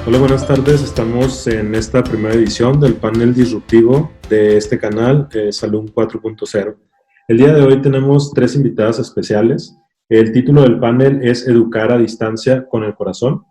Hola, buenas tardes. Estamos en esta primera edición del panel disruptivo de este canal, Salud 4.0. El día de hoy tenemos tres invitadas especiales. El título del panel es Educar a distancia con el corazón.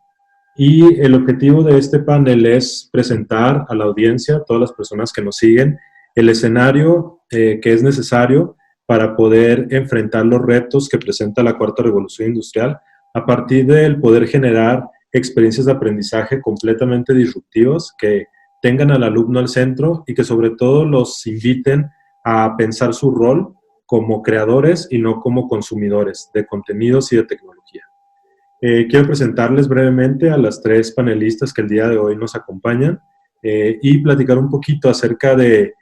Y el objetivo de este panel es presentar a la audiencia, a todas las personas que nos siguen, el escenario que es necesario para poder enfrentar los retos que presenta la cuarta revolución industrial a partir del poder generar experiencias de aprendizaje completamente disruptivas que tengan al alumno al centro y que sobre todo los inviten a pensar su rol como creadores y no como consumidores de contenidos y de tecnología. Quiero presentarles brevemente a las tres panelistas que el día de hoy nos acompañan y platicar un poquito acerca de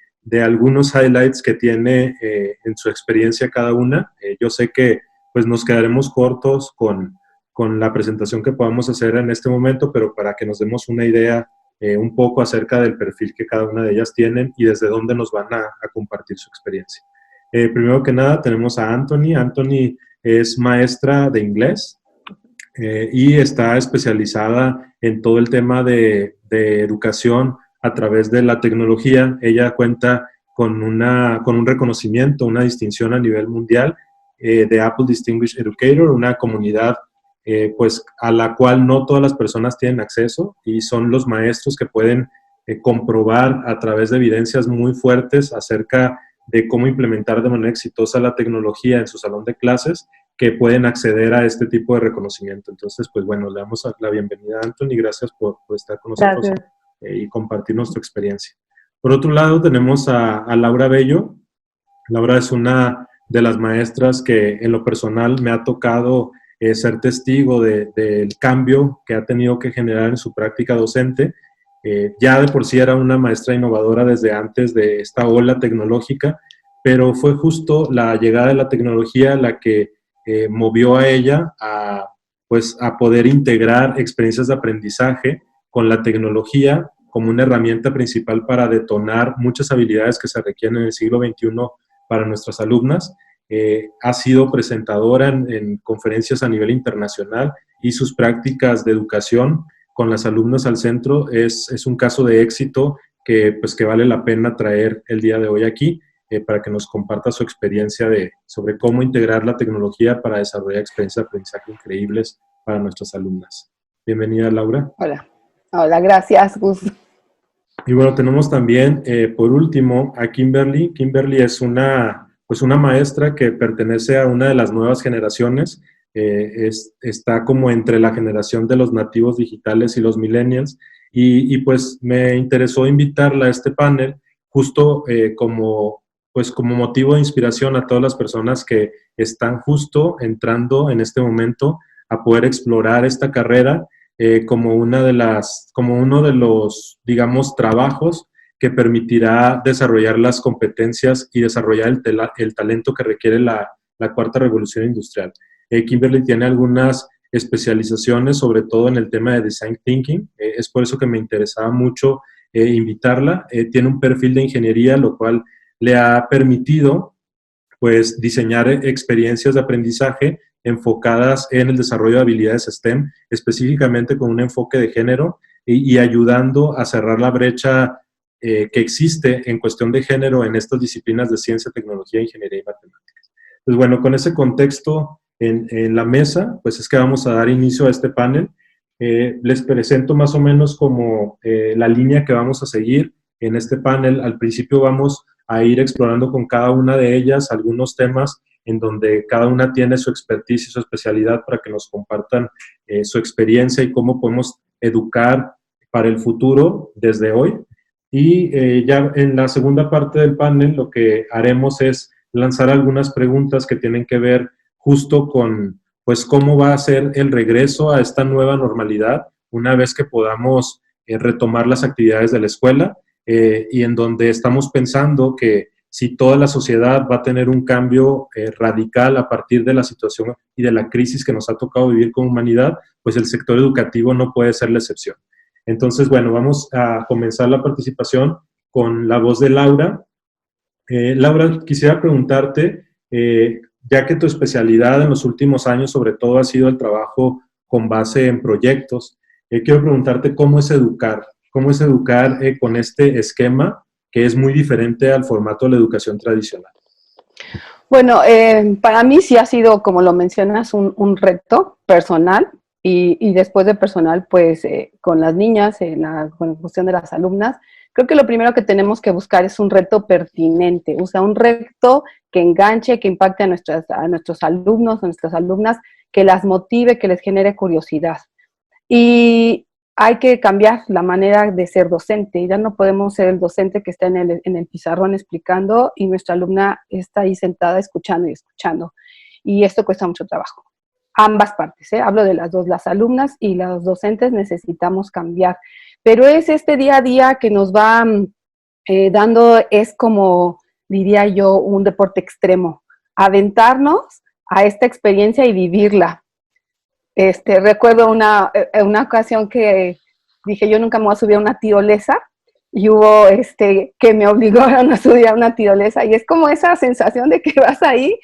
algunos highlights que tiene en su experiencia cada una. Yo sé que pues, nos quedaremos cortos con la presentación que podamos hacer en este momento, pero para que nos demos una idea un poco acerca del perfil que cada una de ellas tienen y desde dónde nos van a compartir su experiencia. Primero que nada tenemos a Anthony. Anthony es maestra de inglés. Y está especializada en todo el tema de educación a través de la tecnología. Ella cuenta con un reconocimiento, una distinción a nivel mundial de Apple Distinguished Educator, una comunidad pues, a la cual no todas las personas tienen acceso y son los maestros que pueden comprobar a través de evidencias muy fuertes acerca de cómo implementar de manera exitosa la tecnología en su salón de clases, que pueden acceder a este tipo de reconocimiento. Entonces, pues bueno, le damos la bienvenida a Anthony, gracias por estar con nosotros y compartir nuestra experiencia. Por otro lado, tenemos a Laura Bello. Laura es una de las maestras que en lo personal me ha tocado ser testigo del cambio que ha tenido que generar en su práctica docente. Ya de por sí era una maestra innovadora desde antes de esta ola tecnológica, pero fue justo la llegada de la tecnología la que movió a ella pues, a poder integrar experiencias de aprendizaje con la tecnología como una herramienta principal para detonar muchas habilidades que se requieren en el siglo XXI para nuestras alumnas. Ha sido presentadora en conferencias a nivel internacional y sus prácticas de educación con las alumnas al centro es un caso de éxito pues, que vale la pena traer el día de hoy aquí. Para que nos comparta su experiencia sobre cómo integrar la tecnología para desarrollar experiencias de aprendizaje increíbles para nuestras alumnas. Bienvenida, Laura. Hola, hola, gracias, Gus. Y bueno, tenemos también, por último, a Kimberly. Kimberly es pues una maestra que pertenece a una de las nuevas generaciones. Está como entre la generación de los nativos digitales y los millennials. Y pues me interesó invitarla a este panel justo pues como motivo de inspiración a todas las personas que están justo entrando en este momento a poder explorar esta carrera como uno de los, digamos, trabajos que permitirá desarrollar las competencias y desarrollar el talento que requiere la cuarta revolución industrial. Kimberly tiene algunas especializaciones, sobre todo en el tema de Design Thinking. Es por eso que me interesaba mucho invitarla. Tiene un perfil de ingeniería, lo cual le ha permitido pues, diseñar experiencias de aprendizaje enfocadas en el desarrollo de habilidades STEM, específicamente con un enfoque de género y ayudando a cerrar la brecha que existe en cuestión de género en estas disciplinas de ciencia, tecnología, ingeniería y matemáticas. Pues bueno, con ese contexto en la mesa, pues es que vamos a dar inicio a este panel. Les presento más o menos como la línea que vamos a seguir en este panel. Al principio vamos a ir explorando con cada una de ellas algunos temas en donde cada una tiene su expertise y su especialidad para que nos compartan su experiencia y cómo podemos educar para el futuro desde hoy. Y ya en la segunda parte del panel lo que haremos es lanzar algunas preguntas que tienen que ver justo con pues cómo va a ser el regreso a esta nueva normalidad una vez que podamos retomar las actividades de la escuela y en donde estamos pensando que si toda la sociedad va a tener un cambio radical a partir de la situación y de la crisis que nos ha tocado vivir como humanidad, pues el sector educativo no puede ser la excepción. Entonces, bueno, vamos a comenzar la participación con la voz de Laura. Laura, quisiera preguntarte, ya que tu especialidad en los últimos años sobre todo ha sido el trabajo con base en proyectos, quiero preguntarte cómo es educar con este esquema que es muy diferente al formato de la educación tradicional. Bueno, para mí sí ha sido, como lo mencionas, un reto personal y después de personal, pues con las niñas, con la cuestión de las alumnas, creo que lo primero que tenemos que buscar es un reto pertinente, o sea, un reto que enganche, que impacte a nuestros alumnos, a nuestras alumnas, que las motive, que les genere curiosidad. Y hay que cambiar la manera de ser docente. Ya no podemos ser el docente que está en el pizarrón explicando y nuestra alumna está ahí sentada escuchando y escuchando. Y esto cuesta mucho trabajo. Ambas partes, ¿eh? Hablo de las dos, las alumnas y los docentes necesitamos cambiar. Pero es este día a día que nos va dando, es como, diría yo, un deporte extremo. Aventarnos a esta experiencia y vivirla. Recuerdo una ocasión que dije, yo nunca me voy a subir a una tirolesa, y hubo que me obligaron a subir a una tirolesa, y es como esa sensación de que vas ahí,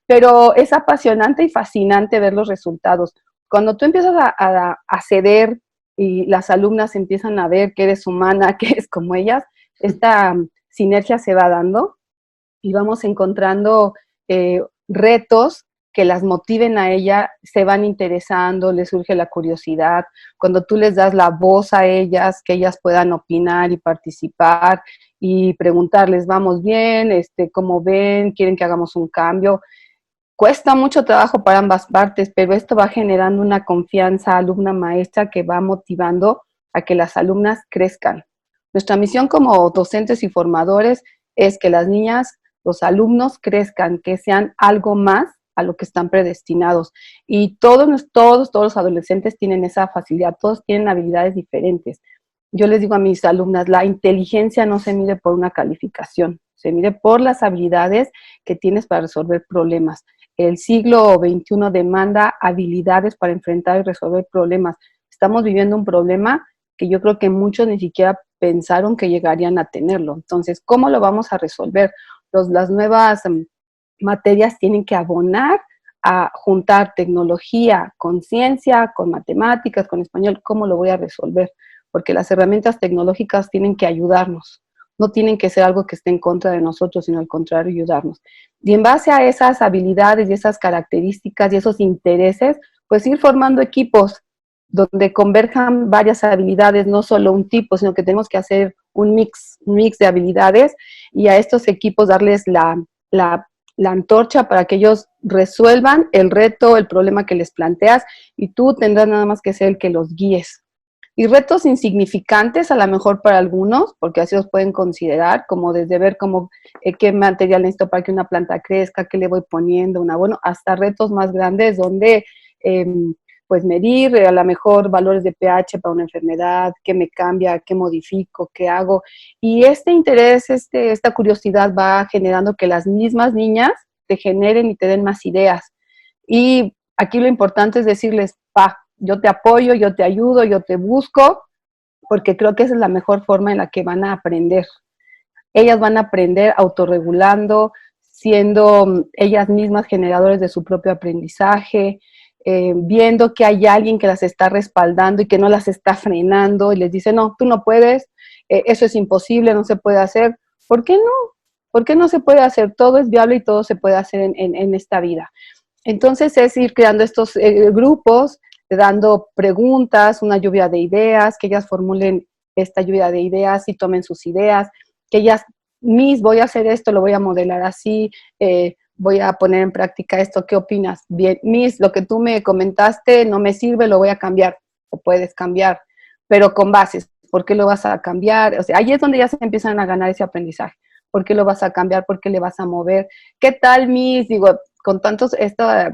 pero es apasionante y fascinante ver los resultados. Cuando tú empiezas a ceder y las alumnas empiezan a ver que eres humana, que eres como ellas, esta sinergia se va dando y vamos encontrando retos que las motiven a ella, se van interesando, les surge la curiosidad. Cuando tú les das la voz a ellas, que ellas puedan opinar y participar y preguntarles, ¿vamos bien? ¿Cómo ven? ¿Quieren que hagamos un cambio? Cuesta mucho trabajo para ambas partes, pero esto va generando una confianza alumna-maestra que va motivando a que las alumnas crezcan. Nuestra misión como docentes y formadores es que las niñas, los alumnos crezcan, que sean algo más a lo que están predestinados. Y todos los adolescentes tienen esa facilidad, todos tienen habilidades diferentes. Yo les digo a mis alumnas, la inteligencia no se mide por una calificación, se mide por las habilidades que tienes para resolver problemas. El siglo XXI demanda habilidades para enfrentar y resolver problemas. Estamos viviendo un problema que yo creo que muchos ni siquiera pensaron que llegarían a tenerlo. Entonces, ¿cómo lo vamos a resolver? Las nuevas materias tienen que abonar a juntar tecnología con ciencia, con matemáticas, con español. ¿Cómo lo voy a resolver? Porque las herramientas tecnológicas tienen que ayudarnos. No tienen que ser algo que esté en contra de nosotros, sino al contrario, ayudarnos. Y en base a esas habilidades y esas características y esos intereses, pues ir formando equipos donde converjan varias habilidades, no solo un tipo, sino que tenemos que hacer un mix de habilidades y a estos equipos darles la antorcha para que ellos resuelvan el reto, el problema que les planteas, y tú tendrás nada más que ser el que los guíes. Y retos insignificantes a lo mejor para algunos, porque así los pueden considerar, como desde ver cómo, qué material necesito para que una planta crezca, qué le voy poniendo, un abono, hasta retos más grandes donde pues medir a lo mejor valores de pH para una enfermedad, qué me cambia, qué modifico, qué hago. Y este interés, esta curiosidad va generando que las mismas niñas te generen y te den más ideas. Y aquí lo importante es decirles, yo te apoyo, yo te ayudo, yo te busco, porque creo que esa es la mejor forma en la que van a aprender. Ellas van a aprender autorregulando, siendo ellas mismas generadores de su propio aprendizaje, viendo que hay alguien que las está respaldando y que no las está frenando y les dice, no, tú no puedes, eso es imposible, no se puede hacer. ¿Por qué no? ¿Por qué no se puede hacer? Todo es viable y todo se puede hacer en esta vida. Entonces es ir creando estos grupos, dando preguntas, una lluvia de ideas, que ellas formulen esta lluvia de ideas y tomen sus ideas, que ellas, voy a hacer esto, lo voy a modelar así, voy a poner en práctica esto, ¿qué opinas? Bien, lo que tú me comentaste no me sirve, lo voy a cambiar, o puedes cambiar, pero con bases. ¿Por qué lo vas a cambiar? O sea, ahí es donde ya se empiezan a ganar ese aprendizaje. ¿Por qué lo vas a cambiar? ¿Por qué le vas a mover? ¿Qué tal, Digo, con tantos, esta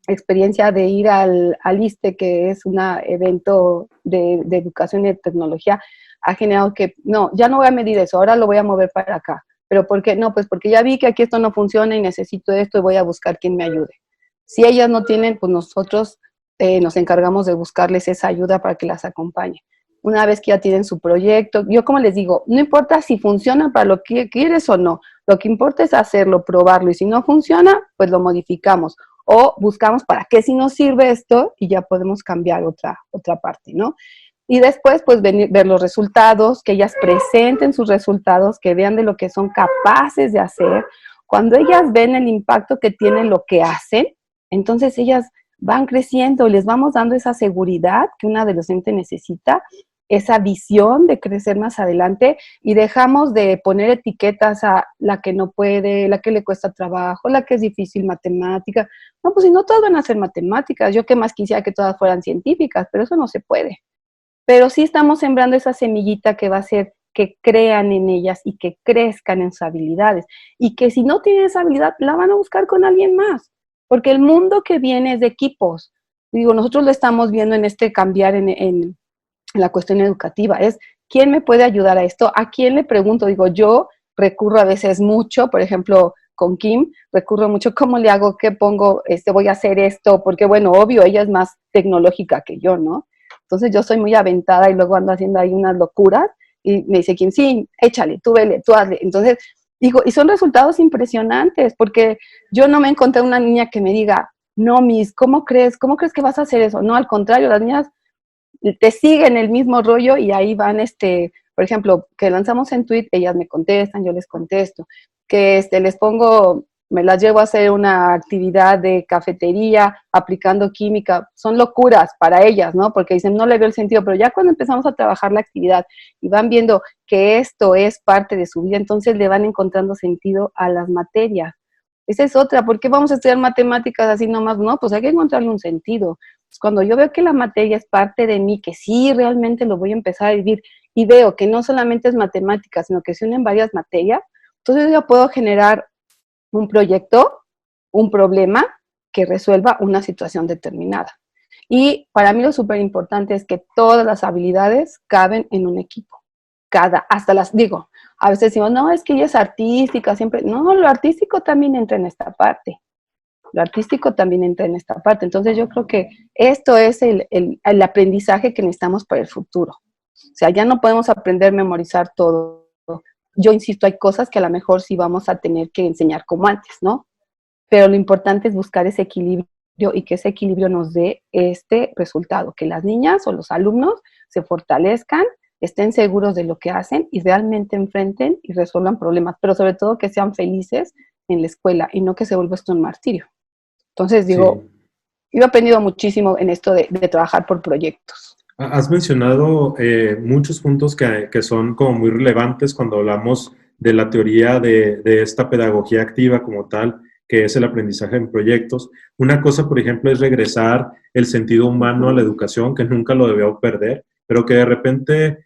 experiencia de ir al ISTE, que es un evento de educación y de tecnología, ha generado que, no, ya no voy a medir eso, ahora lo voy a mover para acá. ¿Pero por qué? No, pues porque ya vi que aquí esto no funciona y necesito esto y voy a buscar quien me ayude. Si ellas no tienen, pues nosotros nos encargamos de buscarles esa ayuda para que las acompañe. Una vez que ya tienen su proyecto, yo como les digo, no importa si funciona para lo que quieres o no, lo que importa es hacerlo, probarlo, y si no funciona, pues lo modificamos. o buscamos para qué si nos sirve esto y ya podemos cambiar otra parte, ¿no? Y después, pues, ver los resultados, que ellas presenten sus resultados, que vean de lo que son capaces de hacer. Cuando ellas ven el impacto que tiene lo que hacen, entonces ellas van creciendo, les vamos dando esa seguridad que un adolescente necesita, esa visión de crecer más adelante y dejamos de poner etiquetas a la que no puede, la que le cuesta trabajo, la que es difícil matemática. No, pues si no todas van a ser matemáticas, yo que más quisiera que todas fueran científicas, pero eso no se puede. Pero sí estamos sembrando esa semillita que va a hacer que crean en ellas y que crezcan en sus habilidades. Y que si no tienen esa habilidad, la van a buscar con alguien más. Porque el mundo que viene es de equipos. Digo, nosotros lo estamos viendo en este cambiar en la cuestión educativa. Es, ¿quién me puede ayudar a esto? ¿A quién le pregunto? Digo, yo recurro a veces mucho, por ejemplo, con Kim, recurro mucho, ¿cómo le hago? ¿Qué pongo? Voy a hacer esto, porque bueno, obvio, ella es más tecnológica que yo, ¿no? Entonces yo soy muy aventada y luego ando haciendo ahí unas locuras y me dice Kim, sí, échale, tú vele, tú hazle. Entonces, digo, y son resultados impresionantes, porque yo no me encontré una niña que me diga, no, Miss, ¿cómo crees? ¿Cómo crees que vas a hacer eso? No, al contrario, las niñas te siguen el mismo rollo y ahí van, por ejemplo, que lanzamos en tweet, ellas me contestan, yo les contesto, que les pongo, me las llevo a hacer una actividad de cafetería aplicando química, son locuras para ellas, ¿no? Porque dicen, no le veo el sentido, pero ya cuando empezamos a trabajar la actividad y van viendo que esto es parte de su vida, entonces le van encontrando sentido a las materias. Esa es otra, ¿por qué vamos a estudiar matemáticas así nomás? No, pues hay que encontrarle un sentido. Pues cuando yo veo que la materia es parte de mí, que sí realmente lo voy a empezar a vivir y veo que no solamente es matemáticas, sino que se unen varias materias, entonces yo puedo generar un proyecto, un problema que resuelva una situación determinada. Y para mí lo súper importante es que todas las habilidades caben en un equipo. Hasta digo, a veces decimos, no, es que ella es artística, siempre. No, lo artístico también entra en esta parte. Lo artístico también entra en esta parte. Entonces yo creo que esto es el aprendizaje que necesitamos para el futuro. O sea, ya no podemos aprender a memorizar todo. Yo insisto, hay cosas que a lo mejor sí vamos a tener que enseñar como antes, ¿no? Pero lo importante es buscar ese equilibrio y que ese equilibrio nos dé este resultado, que las niñas o los alumnos se fortalezcan, estén seguros de lo que hacen y realmente enfrenten y resuelvan problemas, pero sobre todo que sean felices en la escuela y no que se vuelva esto un martirio. Entonces digo, Sí. yo he aprendido muchísimo en esto de trabajar por proyectos. Has mencionado muchos puntos que son como muy relevantes cuando hablamos de la teoría de esta pedagogía activa como tal, que es el aprendizaje en proyectos. Una cosa, por ejemplo, es regresar el sentido humano a la educación, que nunca lo debió perder, pero que de repente,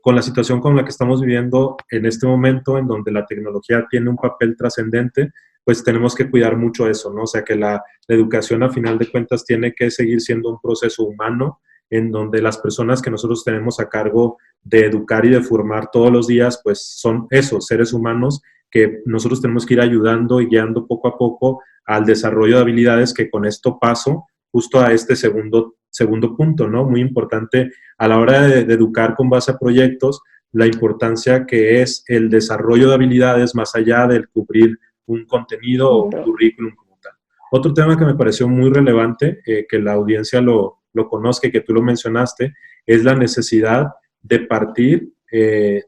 con la situación con la que estamos viviendo en este momento, en donde la tecnología tiene un papel trascendente, pues tenemos que cuidar mucho eso, ¿no? O sea, que la educación, a final de cuentas, tiene que seguir siendo un proceso humano en donde las personas que nosotros tenemos a cargo de educar y de formar todos los días, pues son esos seres humanos que nosotros tenemos que ir ayudando y guiando poco a poco al desarrollo de habilidades, que con esto paso justo a este segundo punto, ¿no? Muy importante a la hora de educar con base a proyectos, la importancia que es el desarrollo de habilidades más allá del cubrir un contenido o un currículum como tal. Otro tema que me pareció muy relevante, que la audiencia lo conozca y que tú lo mencionaste, es la necesidad de partir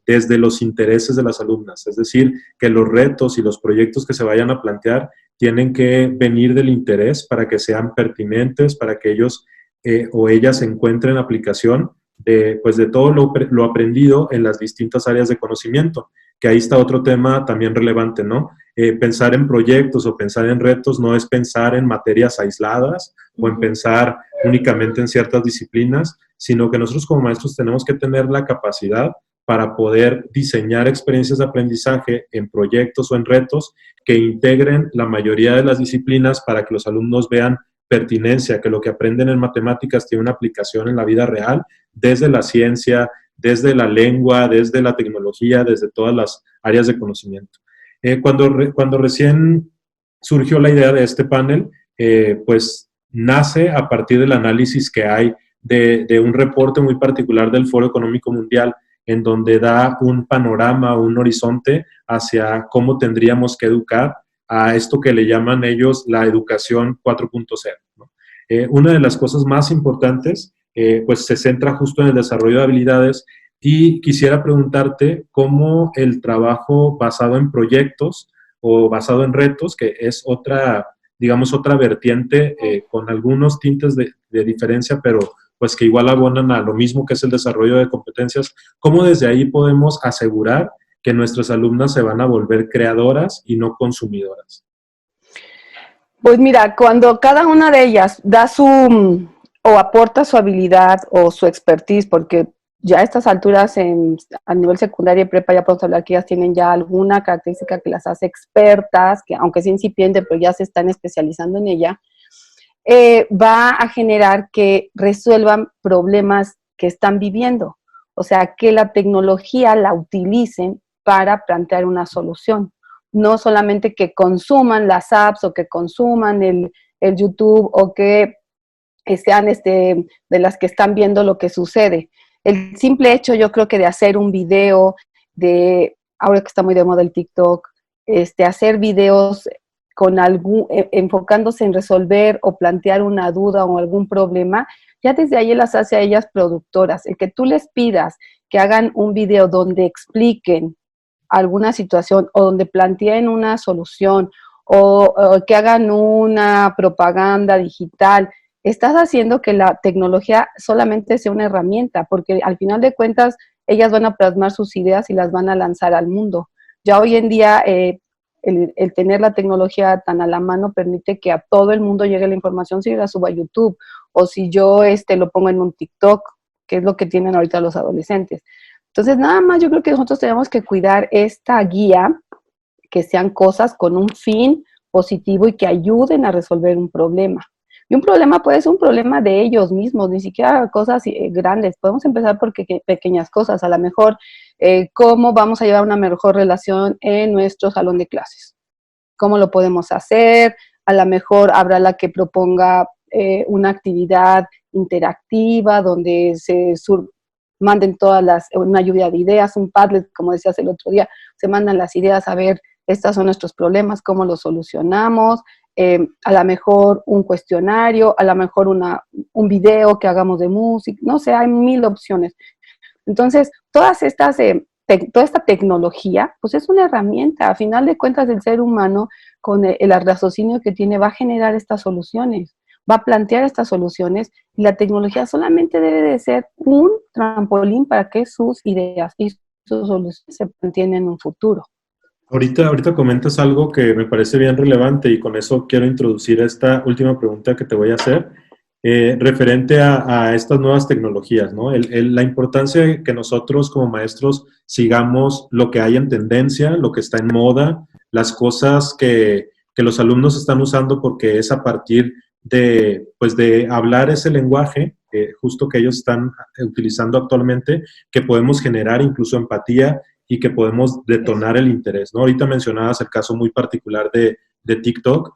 desde los intereses de las alumnas. Es decir, que los retos y los proyectos que se vayan a plantear tienen que venir del interés para que sean pertinentes, para que ellos o ellas encuentren aplicación pues de todo lo aprendido en las distintas áreas de conocimiento, que ahí está otro tema también relevante, ¿no? Pensar en proyectos o pensar en retos no es pensar en materias aisladas o en pensar únicamente en ciertas disciplinas, sino que nosotros como maestros tenemos que tener la capacidad para poder diseñar experiencias de aprendizaje en proyectos o en retos que integren la mayoría de las disciplinas para que los alumnos vean pertinencia, que lo que aprenden en matemáticas tiene una aplicación en la vida real, desde la ciencia, desde la lengua, desde la tecnología, desde todas las áreas de conocimiento. Cuando recién surgió la idea de este panel, pues nace a partir del análisis que hay de un reporte muy particular del Foro Económico Mundial, en donde da un panorama, un horizonte hacia cómo tendríamos que educar a esto que le llaman ellos la educación 4.0, ¿no? Una de las cosas más importantes, pues se centra justo en el desarrollo de habilidades, y quisiera preguntarte cómo el trabajo basado en proyectos o basado en retos, que es otra, digamos, otra vertiente con algunos tintes de diferencia, pero pues que igual abonan a lo mismo que es el desarrollo de competencias, cómo desde ahí podemos asegurar que nuestras alumnas se van a volver creadoras y no consumidoras. Pues mira, cuando cada una de ellas da o aporta su habilidad o su expertise, porque ya a estas alturas a nivel secundaria y prepa ya podemos hablar que ellas tienen ya alguna característica que las hace expertas, que aunque sea incipiente, pero ya se están especializando en ella, va a generar que resuelvan problemas que están viviendo. O sea, que la tecnología la utilicen para plantear una solución. No solamente que consuman las apps o que consuman el YouTube o que sean de las que están viendo lo que sucede. El simple hecho, yo creo que de hacer un video, ahora que está muy de moda el TikTok, hacer videos con enfocándose en resolver o plantear una duda o algún problema, ya desde ahí las hace a ellas productoras. El que tú les pidas que hagan un video donde expliquen alguna situación o donde planteen una solución o que hagan una propaganda digital, estás haciendo que la tecnología solamente sea una herramienta, porque al final de cuentas ellas van a plasmar sus ideas y las van a lanzar al mundo. Ya hoy en día el tener la tecnología tan a la mano permite que a todo el mundo llegue la información si yo la subo a YouTube o si yo lo pongo en un TikTok, que es lo que tienen ahorita los adolescentes. Entonces, nada más yo creo que nosotros tenemos que cuidar esta guía, que sean cosas con un fin positivo y que ayuden a resolver un problema. Y un problema puede ser un problema de ellos mismos, ni siquiera cosas grandes. Podemos empezar por pequeñas cosas. A lo mejor, cómo vamos a llevar una mejor relación en nuestro salón de clases. ¿Cómo lo podemos hacer? A lo mejor habrá la que proponga una actividad interactiva donde manden una lluvia de ideas, un Padlet, como decías el otro día, se mandan las ideas a ver, estos son nuestros problemas, cómo los solucionamos, a lo mejor un cuestionario, a lo mejor un video que hagamos de música, no sé, hay 1000 opciones. Entonces, toda esta tecnología, pues es una herramienta, a final de cuentas el ser humano, con el raciocinio que tiene, va a generar estas soluciones, va a plantear estas soluciones, y la tecnología solamente debe de ser un trampolín para que sus ideas y sus soluciones se planteen en un futuro. Ahorita comentas algo que me parece bien relevante y con eso quiero introducir esta última pregunta que te voy a hacer, referente a estas nuevas tecnologías, ¿no? La importancia de que nosotros como maestros sigamos lo que hay en tendencia, lo que está en moda, las cosas que los alumnos están usando, porque es a partir pues de hablar ese lenguaje, justo que ellos están utilizando actualmente, que podemos generar incluso empatía y que podemos detonar el interés, ¿no? Ahorita mencionabas el caso muy particular de TikTok.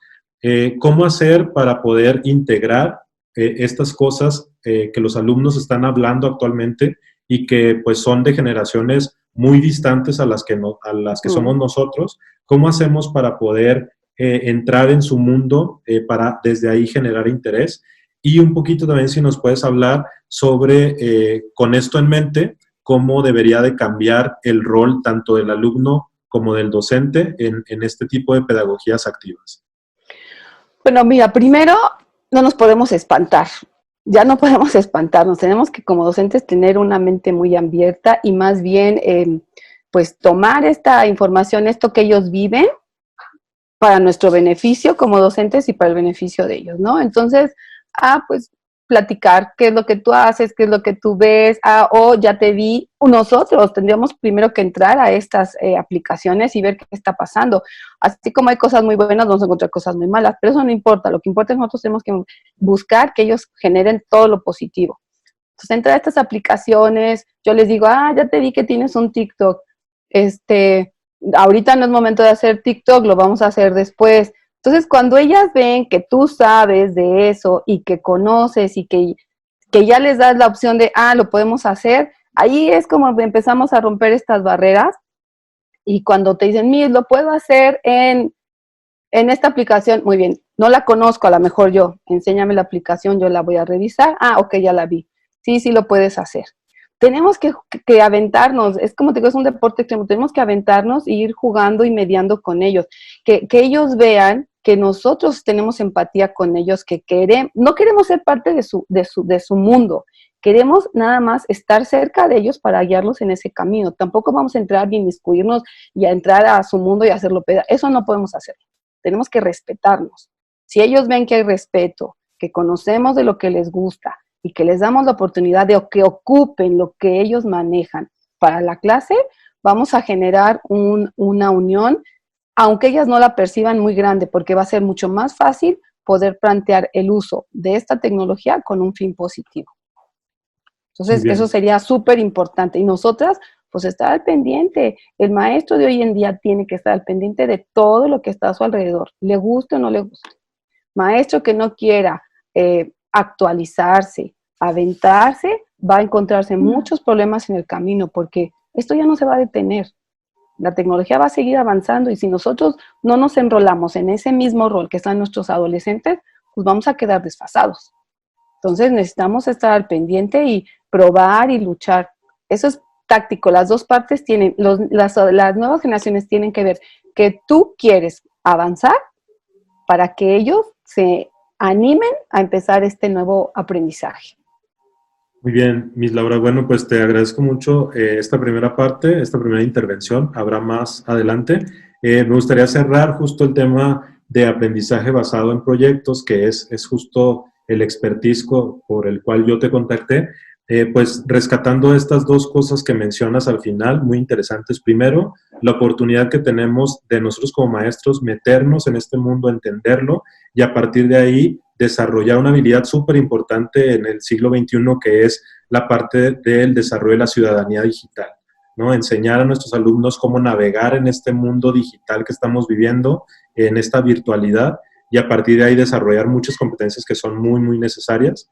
¿Cómo hacer para poder integrar estas cosas que los alumnos están hablando actualmente y que pues son de generaciones muy distantes a las que, somos nosotros? ¿Cómo hacemos para poder entrar en su mundo para desde ahí generar interés? Y un poquito también si nos puedes hablar sobre, con esto en mente, cómo debería de cambiar el rol tanto del alumno como del docente en este tipo de pedagogías activas. Bueno, mira, primero no nos podemos espantar. Ya no podemos espantarnos. Tenemos que, como docentes, tener una mente muy abierta y más bien, pues, tomar esta información, esto que ellos viven, para nuestro beneficio como docentes y para el beneficio de ellos, ¿no? Entonces, pues, platicar qué es lo que tú haces, qué es lo que tú ves, o ya te vi. Nosotros tendríamos primero que entrar a estas aplicaciones y ver qué está pasando. Así como hay cosas muy buenas, vamos a encontrar cosas muy malas, pero eso no importa. Lo que importa es que nosotros tenemos que buscar que ellos generen todo lo positivo. Entonces, entrar a estas aplicaciones, yo les digo, ya te vi que tienes un TikTok, ahorita no es momento de hacer TikTok, lo vamos a hacer después. Entonces, cuando ellas ven que tú sabes de eso y que conoces y que ya les das la opción de, lo podemos hacer, ahí es como empezamos a romper estas barreras. Y cuando te dicen, lo puedo hacer en en esta aplicación, muy bien, no la conozco, a lo mejor yo, enséñame la aplicación, yo la voy a revisar, ok, ya la vi, sí lo puedes hacer. Tenemos que aventarnos, es como te digo, es un deporte extremo, tenemos que aventarnos e ir jugando y mediando con ellos, que ellos vean que nosotros tenemos empatía con ellos, que no queremos ser parte de su mundo, queremos nada más estar cerca de ellos para guiarlos en ese camino. Tampoco vamos a entrar y inmiscuirnos y a entrar a su mundo y hacerlo pedazos. Eso no podemos hacer. Tenemos que respetarnos. Si ellos ven que hay respeto, que conocemos de lo que les gusta y que les damos la oportunidad de que ocupen lo que ellos manejan para la clase, vamos a generar una unión, aunque ellas no la perciban muy grande, porque va a ser mucho más fácil poder plantear el uso de esta tecnología con un fin positivo. Entonces, eso sería súper importante. Y nosotras, pues, estar al pendiente. El maestro de hoy en día tiene que estar al pendiente de todo lo que está a su alrededor, le guste o no le guste. Maestro que no quiera actualizarse, aventarse, va a encontrarse muchos problemas en el camino, porque esto ya no se va a detener. La tecnología va a seguir avanzando y si nosotros no nos enrolamos en ese mismo rol que están nuestros adolescentes, pues vamos a quedar desfasados. Entonces necesitamos estar al pendiente y probar y luchar. Eso es táctico. Las dos partes tienen, las nuevas generaciones tienen que ver que tú quieres avanzar para que ellos se animen a empezar este nuevo aprendizaje. Muy bien, Miss Laura. Bueno, pues te agradezco mucho esta primera parte, esta primera intervención. Habrá más adelante. Me gustaría cerrar justo el tema de aprendizaje basado en proyectos, que es justo el expertise por el cual yo te contacté. Pues rescatando estas dos cosas que mencionas al final, muy interesantes. Primero, la oportunidad que tenemos de nosotros como maestros meternos en este mundo, entenderlo y a partir de ahí desarrollar una habilidad súper importante en el siglo XXI, que es la parte del desarrollo de la ciudadanía digital, ¿no? Enseñar a nuestros alumnos cómo navegar en este mundo digital que estamos viviendo, en esta virtualidad, y a partir de ahí desarrollar muchas competencias que son muy, muy necesarias.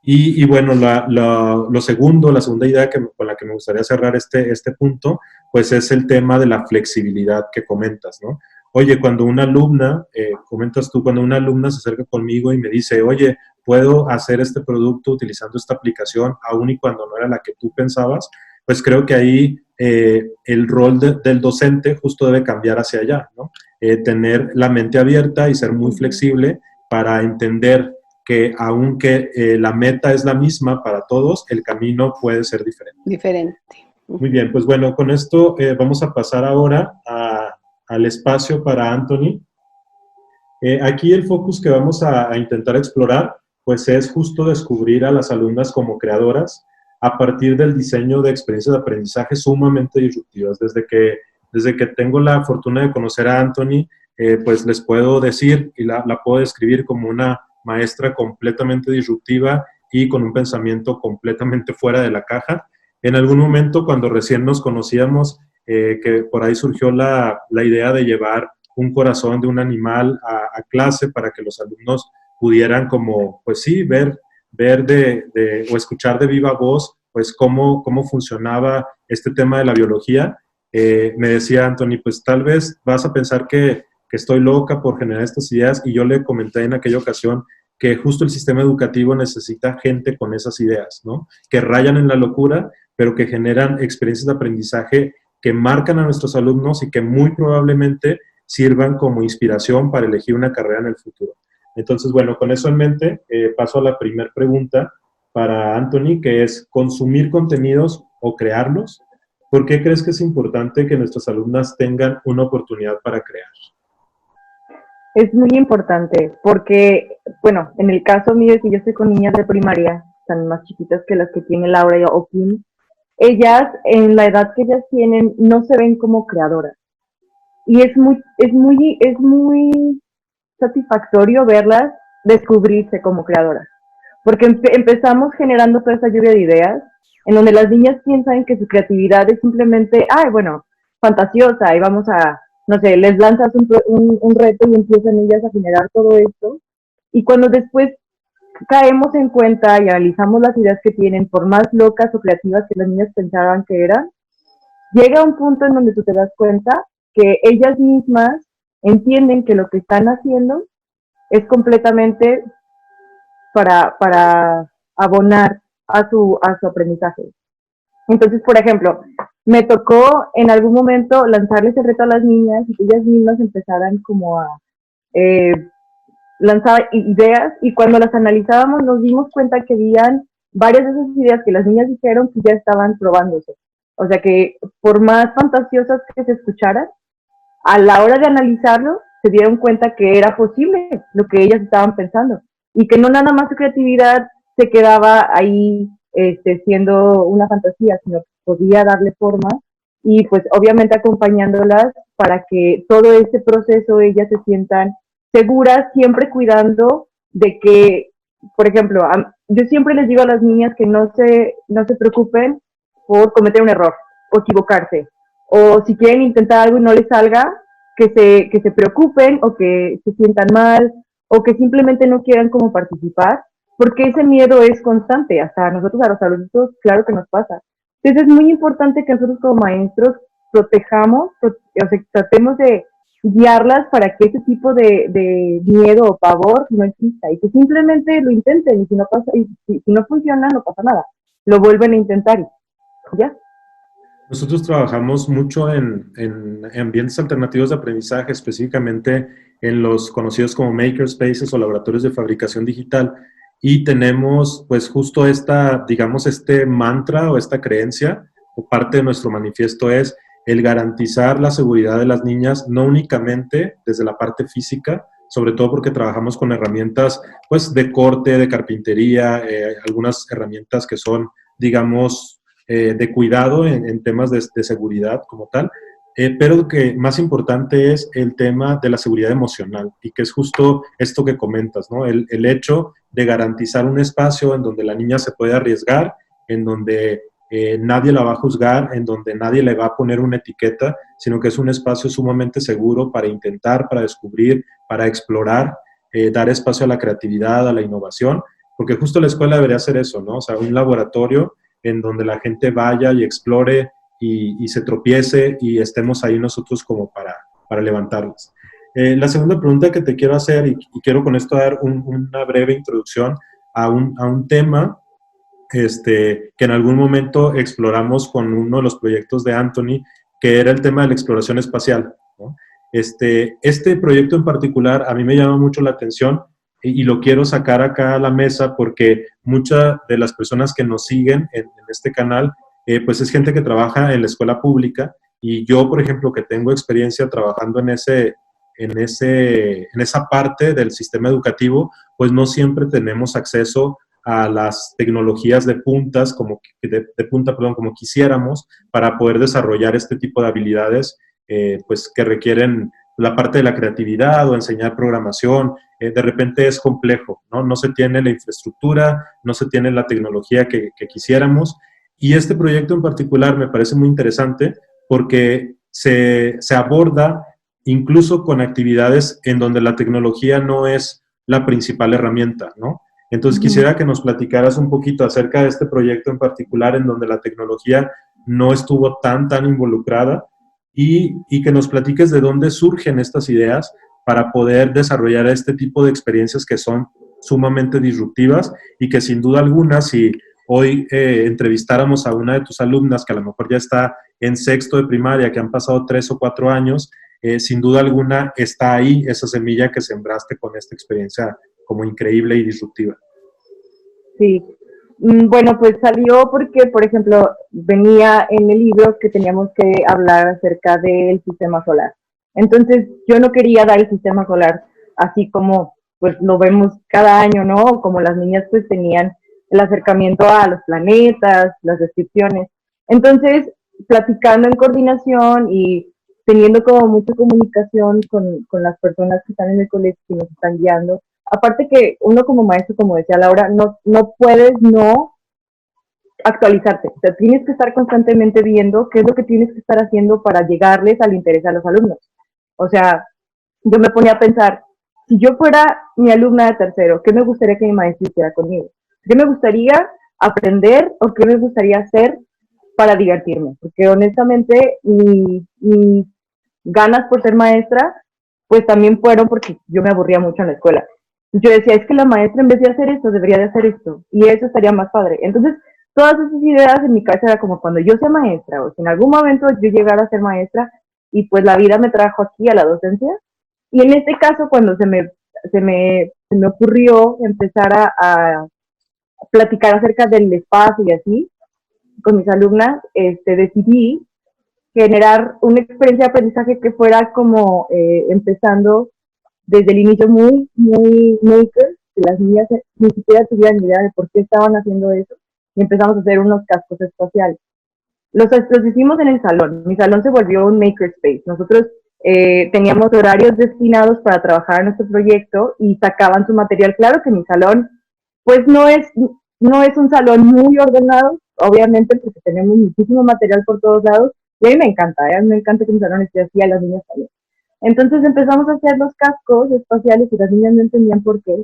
Y bueno, la segunda idea con la que me gustaría cerrar este punto, pues es el tema de la flexibilidad que comentas, ¿no? Oye, cuando una alumna, comentas tú, cuando una alumna se acerca conmigo y me dice, oye, ¿puedo hacer este producto utilizando esta aplicación aún y cuando no era la que tú pensabas? Pues creo que ahí el rol del docente justo debe cambiar hacia allá, ¿no? Tener la mente abierta y ser muy flexible para entender que aunque la meta es la misma para todos, el camino puede ser diferente. Diferente. Muy bien, pues bueno, con esto vamos a pasar ahora al espacio para Anthony. Aquí el focus que vamos a intentar explorar, pues es justo descubrir a las alumnas como creadoras a partir del diseño de experiencias de aprendizaje sumamente disruptivas. Desde que tengo la fortuna de conocer a Anthony, pues les puedo decir y la puedo describir como una maestra completamente disruptiva y con un pensamiento completamente fuera de la caja. En algún momento, cuando recién nos conocíamos, que por ahí surgió la idea de llevar un corazón de un animal a clase para que los alumnos pudieran como, pues sí, ver o escuchar de viva voz, pues cómo funcionaba este tema de la biología. Me decía Anthony, pues tal vez vas a pensar que estoy loca por generar estas ideas, y yo le comenté en aquella ocasión que justo el sistema educativo necesita gente con esas ideas, ¿no? Que rayan en la locura, pero que generan experiencias de aprendizaje que marcan a nuestros alumnos y que muy probablemente sirvan como inspiración para elegir una carrera en el futuro. Entonces, bueno, con eso en mente, paso a la primera pregunta para Anthony, que es ¿consumir contenidos o crearlos? ¿Por qué crees que es importante que nuestras alumnas tengan una oportunidad para crear? Es muy importante porque, bueno, en el caso mío, que yo estoy con niñas de primaria, están más chiquitas que las que tiene Laura o Kim, ellas, en la edad que ellas tienen, no se ven como creadoras. Y es muy satisfactorio verlas descubrirse como creadoras. Porque empezamos generando toda esa lluvia de ideas, en donde las niñas piensan que su creatividad es simplemente, bueno, fantasiosa, y vamos a, no sé, les lanzas un reto y empiezan ellas a generar todo esto. Y cuando después caemos en cuenta y analizamos las ideas que tienen, por más locas o creativas que las niñas pensaban que eran, llega un punto en donde tú te das cuenta que ellas mismas entienden que lo que están haciendo es completamente para abonar a su aprendizaje. Entonces, por ejemplo, me tocó en algún momento lanzarles el reto a las niñas y que ellas mismas empezaran como a eh, lanzar ideas, y cuando las analizábamos nos dimos cuenta que habían varias de esas ideas que las niñas dijeron que ya estaban probándose. O sea que por más fantasiosas que se escucharan, a la hora de analizarlo, se dieron cuenta que era posible lo que ellas estaban pensando y que no nada más su creatividad se quedaba ahí siendo una fantasía, sino que podía darle forma y pues obviamente acompañándolas para que todo ese proceso ellas se sientan seguras, siempre cuidando de que, por ejemplo, yo siempre les digo a las niñas que no se preocupen por cometer un error o equivocarse, o si quieren intentar algo y no les salga, que se preocupen o que se sientan mal o que simplemente no quieran como participar, porque ese miedo es constante, hasta nosotros a los adultos, claro que nos pasa. Entonces es muy importante que nosotros como maestros protejamos, o sea, tratemos de guiarlas para que ese tipo de miedo o pavor no exista y que simplemente lo intenten, y si no pasa, y si no funciona, no pasa nada, lo vuelven a intentar y ya. Nosotros trabajamos mucho en ambientes alternativos de aprendizaje, específicamente en los conocidos como makerspaces o laboratorios de fabricación digital, y tenemos pues justo esta, digamos, este mantra o esta creencia, o parte de nuestro manifiesto es el garantizar la seguridad de las niñas, no únicamente desde la parte física, sobre todo porque trabajamos con herramientas pues de corte, de carpintería, algunas herramientas que son, digamos, de cuidado en temas de seguridad como tal, pero que más importante es el tema de la seguridad emocional, y que es justo esto que comentas, ¿no? El hecho de garantizar un espacio en donde la niña se puede arriesgar, en donde nadie la va a juzgar, en donde nadie le va a poner una etiqueta, sino que es un espacio sumamente seguro para intentar, para descubrir, para explorar, dar espacio a la creatividad, a la innovación, porque justo la escuela debería hacer eso, ¿no? O sea, un laboratorio en donde la gente vaya y explore y se tropiece y estemos ahí nosotros como para levantarlas. La segunda pregunta que te quiero hacer, y quiero con esto dar una breve introducción a un tema que en algún momento exploramos con uno de los proyectos de Anthony, que era el tema de la exploración espacial, ¿no? Este proyecto en particular a mí me llama mucho la atención y lo quiero sacar acá a la mesa porque muchas de las personas que nos siguen en este canal, pues es gente que trabaja en la escuela pública, y yo, por ejemplo, que tengo experiencia trabajando en esa parte del sistema educativo, pues no siempre tenemos acceso a las tecnologías de puntas, de punta, perdón, como quisiéramos, para poder desarrollar este tipo de habilidades, pues que requieren la parte de la creatividad o enseñar programación. De repente es complejo, ¿no? No se tiene la infraestructura, no se tiene la tecnología que quisiéramos, y este proyecto en particular me parece muy interesante porque se aborda incluso con actividades en donde la tecnología no es la principal herramienta, ¿no? Entonces quisiera que nos platicaras un poquito acerca de este proyecto en particular en donde la tecnología no estuvo tan involucrada, y que nos platiques de dónde surgen estas ideas para poder desarrollar este tipo de experiencias que son sumamente disruptivas, y que sin duda alguna, si hoy entrevistáramos a una de tus alumnas que a lo mejor ya está en sexto de primaria, que han pasado 3 o 4 años, sin duda alguna está ahí esa semilla que sembraste con esta experiencia como increíble y disruptiva. Sí. Bueno, pues salió porque, por ejemplo, venía en el libro que teníamos que hablar acerca del sistema solar. Entonces, yo no quería dar el sistema solar así como pues lo vemos cada año, ¿no? Como las niñas pues tenían el acercamiento a los planetas, las descripciones. Entonces, platicando en coordinación y teniendo como mucha comunicación con las personas que están en el colegio que nos están guiando, aparte que uno como maestro, como decía Laura, no puedes no actualizarte. O sea, tienes que estar constantemente viendo qué es lo que tienes que estar haciendo para llegarles al interés a los alumnos. O sea, yo me ponía a pensar, si yo fuera mi alumna de tercero, ¿qué me gustaría que mi maestro hiciera conmigo? ¿Qué me gustaría aprender o qué me gustaría hacer para divertirme? Porque honestamente, mis ganas por ser maestra pues también fueron porque yo me aburría mucho en la escuela. Yo decía, es que la maestra en vez de hacer esto, debería de hacer esto, y eso estaría más padre. Entonces, todas esas ideas en mi cabeza era como cuando yo sea maestra, o si en algún momento yo llegara a ser maestra, y pues la vida me trajo aquí a la docencia. Y en este caso, cuando se me ocurrió empezar a platicar acerca del espacio y así, con mis alumnas, decidí generar una experiencia de aprendizaje que fuera como empezando desde el inicio muy, muy maker, que las niñas ni siquiera tuvieran idea de por qué estaban haciendo eso, y empezamos a hacer unos cascos espaciales. Los hicimos en el salón. Mi salón se volvió un makerspace. Nosotros teníamos horarios destinados para trabajar en nuestro proyecto y sacaban su material. Claro que mi salón, pues no es un salón muy ordenado, obviamente, porque tenemos muchísimo material por todos lados. Y a mí me encanta, a mí me encanta que mi salón esté así, a las niñas también. Entonces empezamos a hacer los cascos espaciales y las niñas no entendían por qué.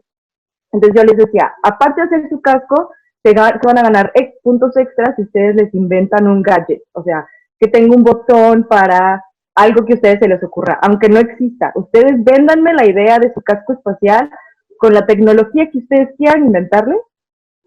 Entonces yo les decía, aparte de hacer su casco, se van a ganar puntos extras si ustedes les inventan un gadget. O sea, que tenga un botón para algo que a ustedes se les ocurra, aunque no exista. Ustedes véndanme la idea de su casco espacial con la tecnología que ustedes quieran inventarle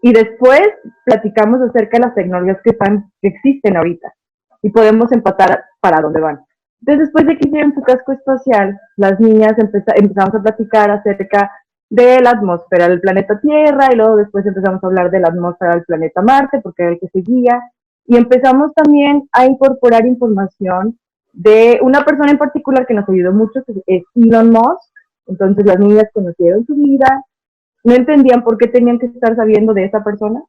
y después platicamos acerca de las tecnologías que existen ahorita y podemos empatar para dónde van. Entonces, después de que hicieron su casco espacial, las niñas empezamos a platicar acerca de la atmósfera del planeta Tierra y luego después empezamos a hablar de la atmósfera del planeta Marte porque era el que seguía y empezamos también a incorporar información de una persona en particular que nos ayudó mucho, que es Elon Musk. Entonces las niñas conocieron su vida, no entendían por qué tenían que estar sabiendo de esa persona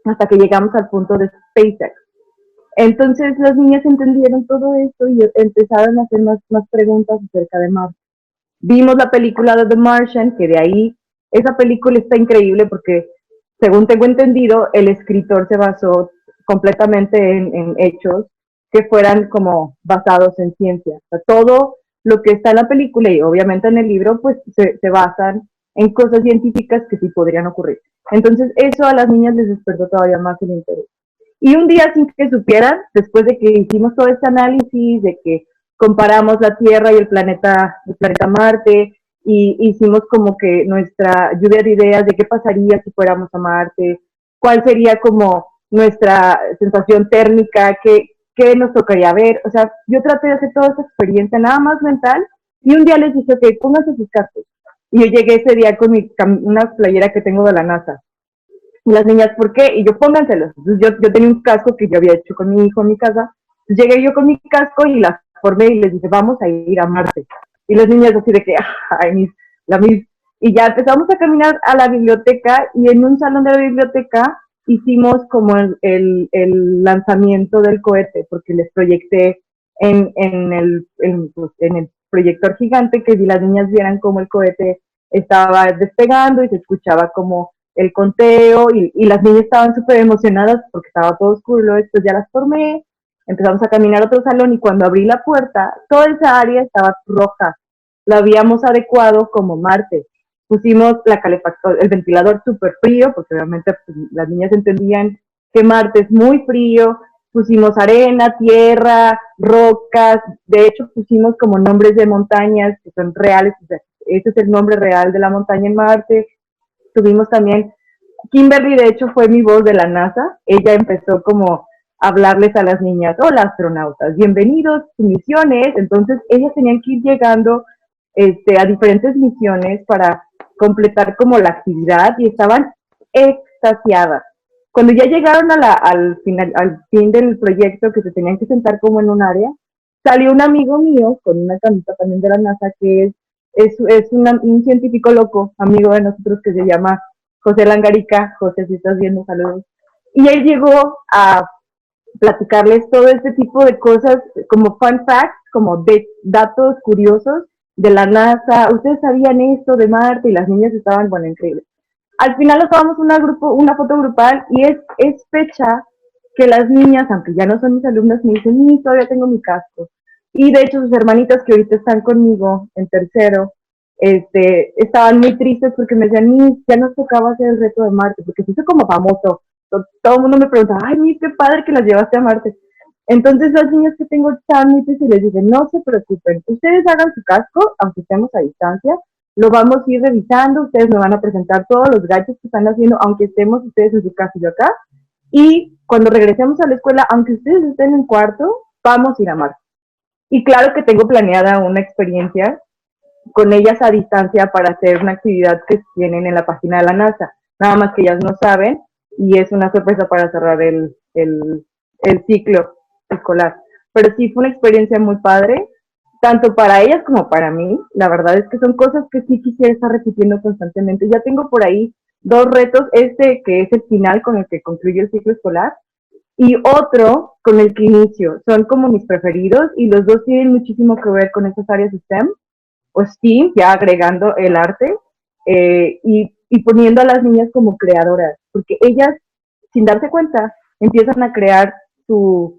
hasta que llegamos al punto de SpaceX. Entonces las niñas entendieron todo esto y empezaron a hacer más preguntas acerca de Marte. Vimos la película de The Martian, que de ahí, esa película está increíble porque, según tengo entendido, el escritor se basó completamente en hechos que fueran como basados en ciencia. O sea, todo lo que está en la película y obviamente en el libro, pues se basan en cosas científicas que sí podrían ocurrir. Entonces, eso a las niñas les despertó todavía más el interés. Y un día sin que supieran, después de que hicimos todo este análisis, de que comparamos la Tierra y el planeta Marte, y hicimos como que nuestra lluvia de ideas de qué pasaría si fuéramos a Marte, cuál sería como nuestra sensación térmica, qué nos tocaría ver. O sea, yo traté de hacer toda esa experiencia nada más mental, y un día les dije, ok, pónganse sus cascos. Y yo llegué ese día con una playera que tengo de la NASA. Y las niñas, ¿por qué? Y yo, pónganselos. Entonces yo tenía un casco que yo había hecho con mi hijo en mi casa. Entonces llegué yo con mi casco y las formé y les dije, vamos a ir a Marte. Y las niñas así de que, ay, y ya empezamos a caminar a la biblioteca y en un salón de la biblioteca hicimos como el lanzamiento del cohete, porque les proyecté en el proyector gigante que las niñas vieran cómo el cohete estaba despegando y se escuchaba como el conteo y las niñas estaban súper emocionadas porque estaba todo oscuro. Después ya las formé, empezamos a caminar a otro salón y cuando abrí la puerta, toda esa área estaba roja. La habíamos adecuado como Marte. Pusimos el ventilador súper frío, porque obviamente pues, las niñas entendían que Marte es muy frío. Pusimos arena, tierra, rocas. De hecho, pusimos como nombres de montañas que son reales. O sea, ese es el nombre real de la montaña en Marte. Tuvimos también, Kimberly de hecho fue mi voz de la NASA. Ella empezó como hablarles a las niñas, hola astronautas, bienvenidos a sus misiones. Entonces ellas tenían que ir llegando a diferentes misiones para completar como la actividad y estaban extasiadas. Cuando ya llegaron al fin del proyecto, que se tenían que sentar como en un área, salió un amigo mío con una camisa también de la NASA que es un científico loco, amigo de nosotros que se llama José Langarica. José, si estás viendo, saludos. Y él llegó a platicarles todo este tipo de cosas como fun facts, como de datos curiosos de la NASA. Ustedes sabían esto de Marte y las niñas estaban, bueno, increíbles. Al final nos tomamos una foto grupal y es fecha que las niñas, aunque ya no son mis alumnas, me dicen, todavía tengo mi casco. Y de hecho sus hermanitas que ahorita están conmigo en tercero, estaban muy tristes porque me decían, ya nos tocaba hacer el reto de Marte, porque se hizo como famoso. Todo el mundo me pregunta, ay, qué padre que las llevaste a Marte. Entonces los niños que tengo están muy y les dicen, no se preocupen, ustedes hagan su casco, aunque estemos a distancia, lo vamos a ir revisando, ustedes me van a presentar todos los gadgets que están haciendo, aunque estemos ustedes en su casa y yo acá, y cuando regresemos a la escuela, aunque ustedes estén en cuarto, vamos a ir a Marte. Y claro que tengo planeada una experiencia con ellas a distancia para hacer una actividad que tienen en la página de la NASA. Nada más que ellas no saben y es una sorpresa para cerrar el ciclo escolar. Pero sí fue una experiencia muy padre, tanto para ellas como para mí. La verdad es que son cosas que sí quisiera estar repitiendo constantemente. Ya tengo por ahí 2 retos, que es el final con el que concluyo el ciclo escolar, y otro con el que inicio. Son como mis preferidos y los dos tienen muchísimo que ver con estas áreas STEM o STEAM, ya agregando el arte, y poniendo a las niñas como creadoras, porque ellas, sin darse cuenta, empiezan a crear su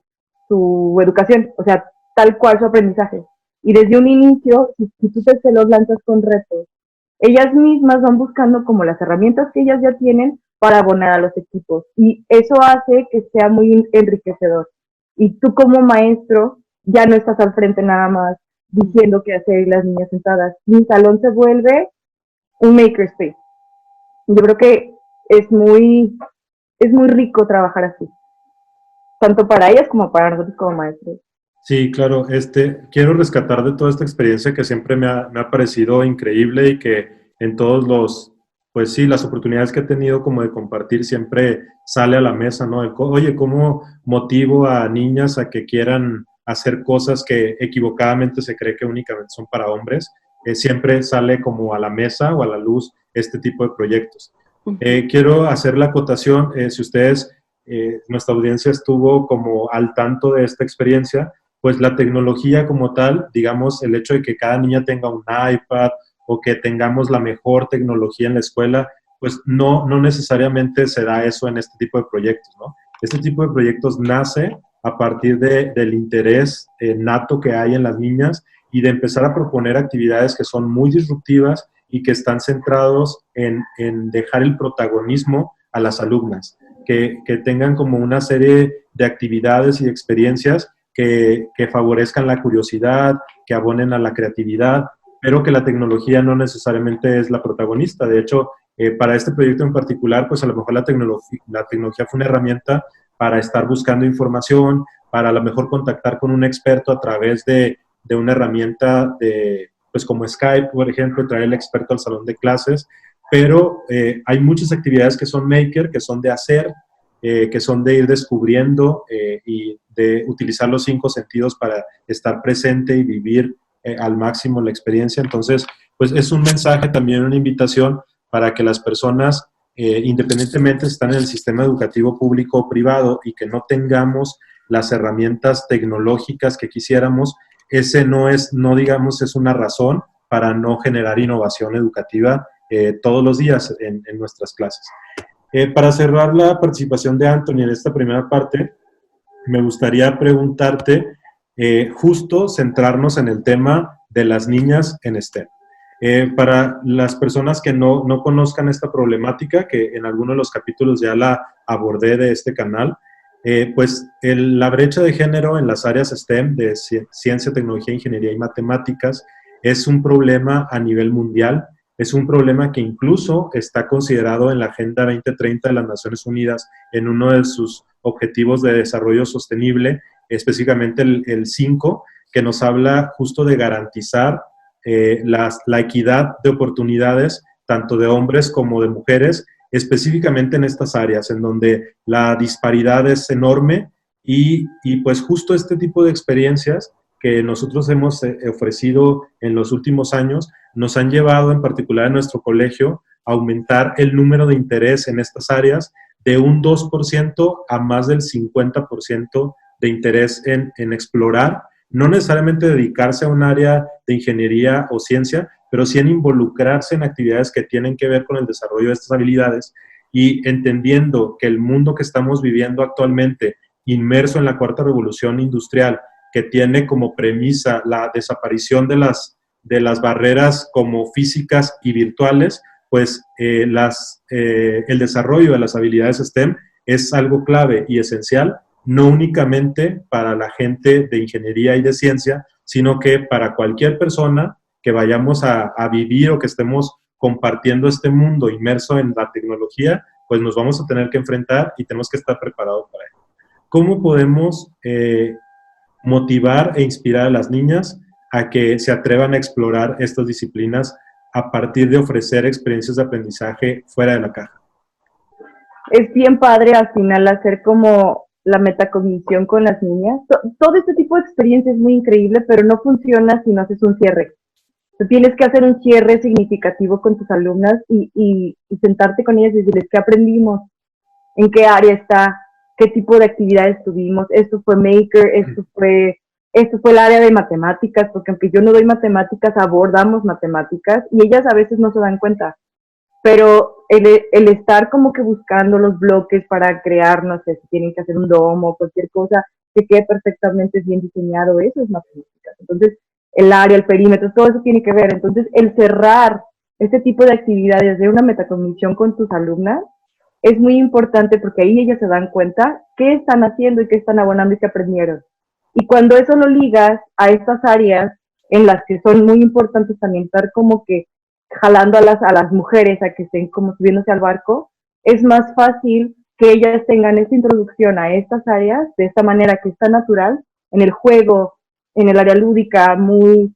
educación, o sea, tal cual su aprendizaje. Y desde un inicio, si tú se los lanzas con retos, ellas mismas van buscando como las herramientas que ellas ya tienen para abonar a los equipos. Y eso hace que sea muy enriquecedor. Y tú como maestro ya no estás al frente nada más diciendo qué hacer y las niñas sentadas. Mi salón se vuelve un makerspace. Yo creo que es muy rico trabajar así, tanto para ellas como para nosotros como maestros. Sí, claro. Quiero rescatar de toda esta experiencia que siempre me ha parecido increíble y que en todos pues sí, las oportunidades que he tenido como de compartir siempre sale a la mesa, ¿no? Oye, ¿cómo motivo a niñas a que quieran hacer cosas que equivocadamente se cree que únicamente son para hombres? Siempre sale como a la mesa o a la luz este tipo de proyectos. Quiero hacer la acotación, si ustedes, nuestra audiencia estuvo como al tanto de esta experiencia, pues la tecnología como tal, digamos, el hecho de que cada niña tenga un iPad o que tengamos la mejor tecnología en la escuela, pues no necesariamente se da eso en este tipo de proyectos, ¿no? Este tipo de proyectos nace a partir del interés nato que hay en las niñas y de empezar a proponer actividades que son muy disruptivas y que están centrados en dejar el protagonismo a las alumnas, que tengan como una serie de actividades y experiencias que favorezcan la curiosidad, que abonen a la creatividad, pero que la tecnología no necesariamente es la protagonista. De hecho, para este proyecto en particular, pues a lo mejor la tecnología fue una herramienta para estar buscando información, para a lo mejor contactar con un experto a través de una herramienta pues como Skype, por ejemplo, traer el experto al salón de clases, pero hay muchas actividades que son maker, que son de hacer, que son de ir descubriendo y de utilizar los 5 sentidos para estar presente y vivir al máximo la experiencia. Entonces, pues es un mensaje también, una invitación para que las personas, independientemente si están en el sistema educativo público o privado y que no tengamos las herramientas tecnológicas que quisiéramos, ese no digamos, es una razón para no generar innovación educativa todos los días en nuestras clases. Para cerrar la participación de Anthony en esta primera parte, me gustaría preguntarte, justo centrarnos en el tema de las niñas en STEM. Para las personas que no conozcan esta problemática, que en algunos de los capítulos ya la abordé de este canal, pues la brecha de género en las áreas STEM de ciencia, tecnología, ingeniería y matemáticas es un problema a nivel mundial. Es un problema que incluso está considerado en la Agenda 2030 de las Naciones Unidas en uno de sus objetivos de desarrollo sostenible, específicamente el 5, que nos habla justo de garantizar la equidad de oportunidades, tanto de hombres como de mujeres, específicamente en estas áreas, en donde la disparidad es enorme y pues justo este tipo de experiencias que nosotros hemos ofrecido en los últimos años nos han llevado, en particular en nuestro colegio, a aumentar el número de interés en estas áreas de un 2% a más del 50% de interés en explorar, no necesariamente dedicarse a un área de ingeniería o ciencia, pero sí en involucrarse en actividades que tienen que ver con el desarrollo de estas habilidades y entendiendo que el mundo que estamos viviendo actualmente, inmerso en la cuarta revolución industrial, que tiene como premisa la desaparición de las barreras como físicas y virtuales, pues el desarrollo de las habilidades STEM es algo clave y esencial no únicamente para la gente de ingeniería y de ciencia, sino que para cualquier persona que vayamos a vivir o que estemos compartiendo este mundo inmerso en la tecnología, pues nos vamos a tener que enfrentar y tenemos que estar preparados para ello. ¿Cómo podemos motivar e inspirar a las niñas a que se atrevan a explorar estas disciplinas a partir de ofrecer experiencias de aprendizaje fuera de la caja? Es bien padre al final hacer como la metacognición con las niñas. Todo este tipo de experiencia es muy increíble, pero no funciona si no haces un cierre. Tú tienes que hacer un cierre significativo con tus alumnas y sentarte con ellas y decirles qué aprendimos, en qué área está, qué tipo de actividades tuvimos. Esto fue Maker, esto fue el área de matemáticas, porque aunque yo no doy matemáticas, abordamos matemáticas y ellas a veces no se dan cuenta. Pero el estar como que buscando los bloques para crear, no sé, si tienen que hacer un domo o cualquier cosa que quede perfectamente bien diseñado, eso es matemáticas. Entonces, el área, el perímetro, todo eso tiene que ver. Entonces, el cerrar este tipo de actividades de una metacognición con tus alumnas es muy importante porque ahí ellas se dan cuenta qué están haciendo y qué están abonando y qué aprendieron. Y cuando eso lo ligas a estas áreas en las que son muy importantes también estar como que jalando a las mujeres a que estén como subiéndose al barco, es más fácil que ellas tengan esta introducción a estas áreas de esta manera que está natural, en el juego, en el área lúdica, muy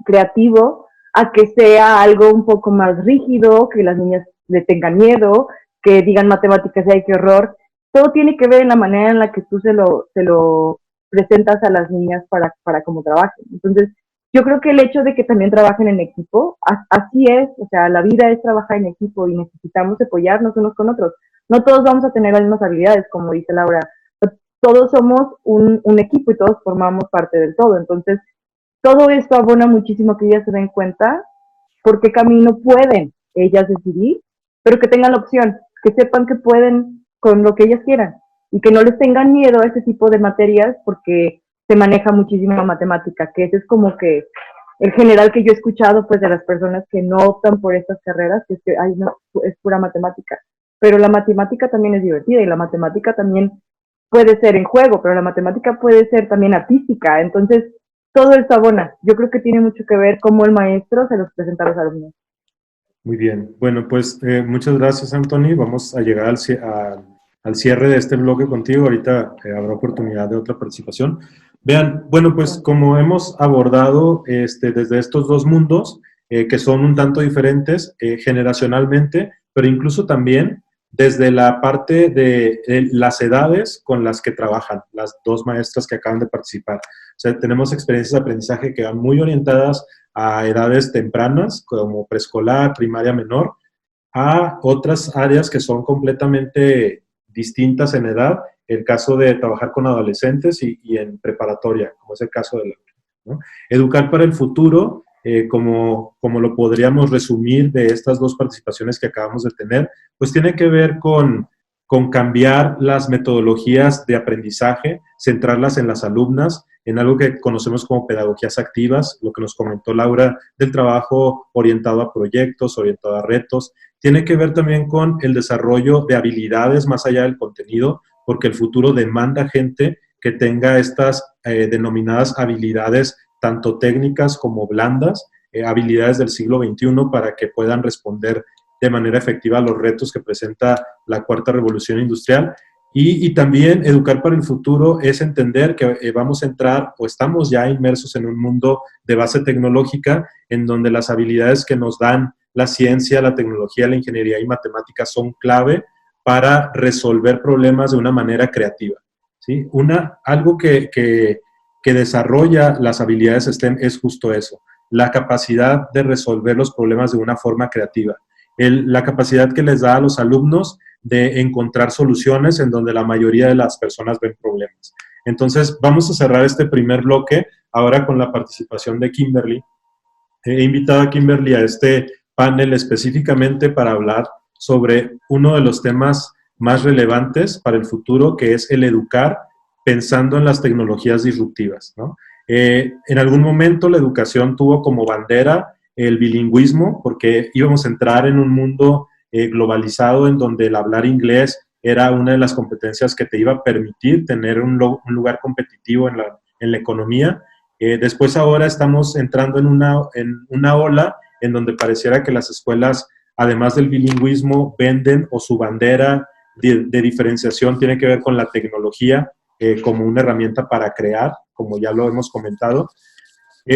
creativo, a que sea algo un poco más rígido, que las niñas le tengan miedo, que digan matemáticas y ay, qué horror. Todo tiene que ver en la manera en la que tú se lo presentas a las niñas para cómo trabajen. Entonces, yo creo que el hecho de que también trabajen en equipo, así es, o sea, la vida es trabajar en equipo y necesitamos apoyarnos unos con otros. No todos vamos a tener las mismas habilidades, como dice Laura. Todos somos un equipo y todos formamos parte del todo. Entonces, todo esto abona muchísimo que ellas se den cuenta por qué camino pueden ellas decidir, pero que tengan la opción, que sepan que pueden con lo que ellas quieran y que no les tengan miedo a este tipo de materias porque se maneja muchísima matemática, que ese es como que el general que yo he escuchado pues de las personas que no optan por estas carreras, que es que ay, no, es pura matemática. Pero la matemática también es divertida y la matemática también puede ser en juego, pero la matemática puede ser también artística. Entonces, todo esto abona. Yo creo que tiene mucho que ver cómo el maestro se los presenta a los alumnos. Muy bien. Bueno, pues muchas gracias, Anthony. Vamos a llegar al cierre de este bloque contigo. Ahorita habrá oportunidad de otra participación. Vean, bueno, pues como hemos abordado desde estos dos mundos, que son un tanto diferentes generacionalmente, pero incluso también desde la parte de las edades con las que trabajan las dos maestras que acaban de participar. O sea, tenemos experiencias de aprendizaje que van muy orientadas a edades tempranas, como preescolar, primaria menor, a otras áreas que son completamente distintas en edad, el caso de trabajar con adolescentes y en preparatoria, como es el caso de la, ¿no? Educar para el futuro, como lo podríamos resumir de estas dos participaciones que acabamos de tener, pues tiene que ver con cambiar las metodologías de aprendizaje, centrarlas en las alumnas, en algo que conocemos como pedagogías activas, lo que nos comentó Laura del trabajo orientado a proyectos, orientado a retos. Tiene que ver también con el desarrollo de habilidades más allá del contenido, porque el futuro demanda gente que tenga estas denominadas habilidades, tanto técnicas como blandas, habilidades del siglo XXI para que puedan responder de manera efectiva a los retos que presenta la cuarta revolución industrial. Y también educar para el futuro es entender que vamos a entrar o estamos ya inmersos en un mundo de base tecnológica en donde las habilidades que nos dan la ciencia, la tecnología, la ingeniería y matemáticas son clave para resolver problemas de una manera creativa, ¿sí? Algo que desarrolla las habilidades STEM es justo eso, la capacidad de resolver los problemas de una forma creativa, la capacidad que les da a los alumnos de encontrar soluciones en donde la mayoría de las personas ven problemas. Entonces, vamos a cerrar este primer bloque ahora con la participación de Kimberly. He invitado a Kimberly a este panel específicamente para hablar sobre uno de los temas más relevantes para el futuro, que es el educar pensando en las tecnologías disruptivas, ¿no? En algún momento la educación tuvo como bandera el bilingüismo, porque íbamos a entrar en un mundo globalizado en donde el hablar inglés era una de las competencias que te iba a permitir tener un lugar competitivo en la economía. Después ahora estamos entrando en una ola en donde pareciera que las escuelas, además del bilingüismo, venden o su bandera de diferenciación tiene que ver con la tecnología como una herramienta para crear, como ya lo hemos comentado.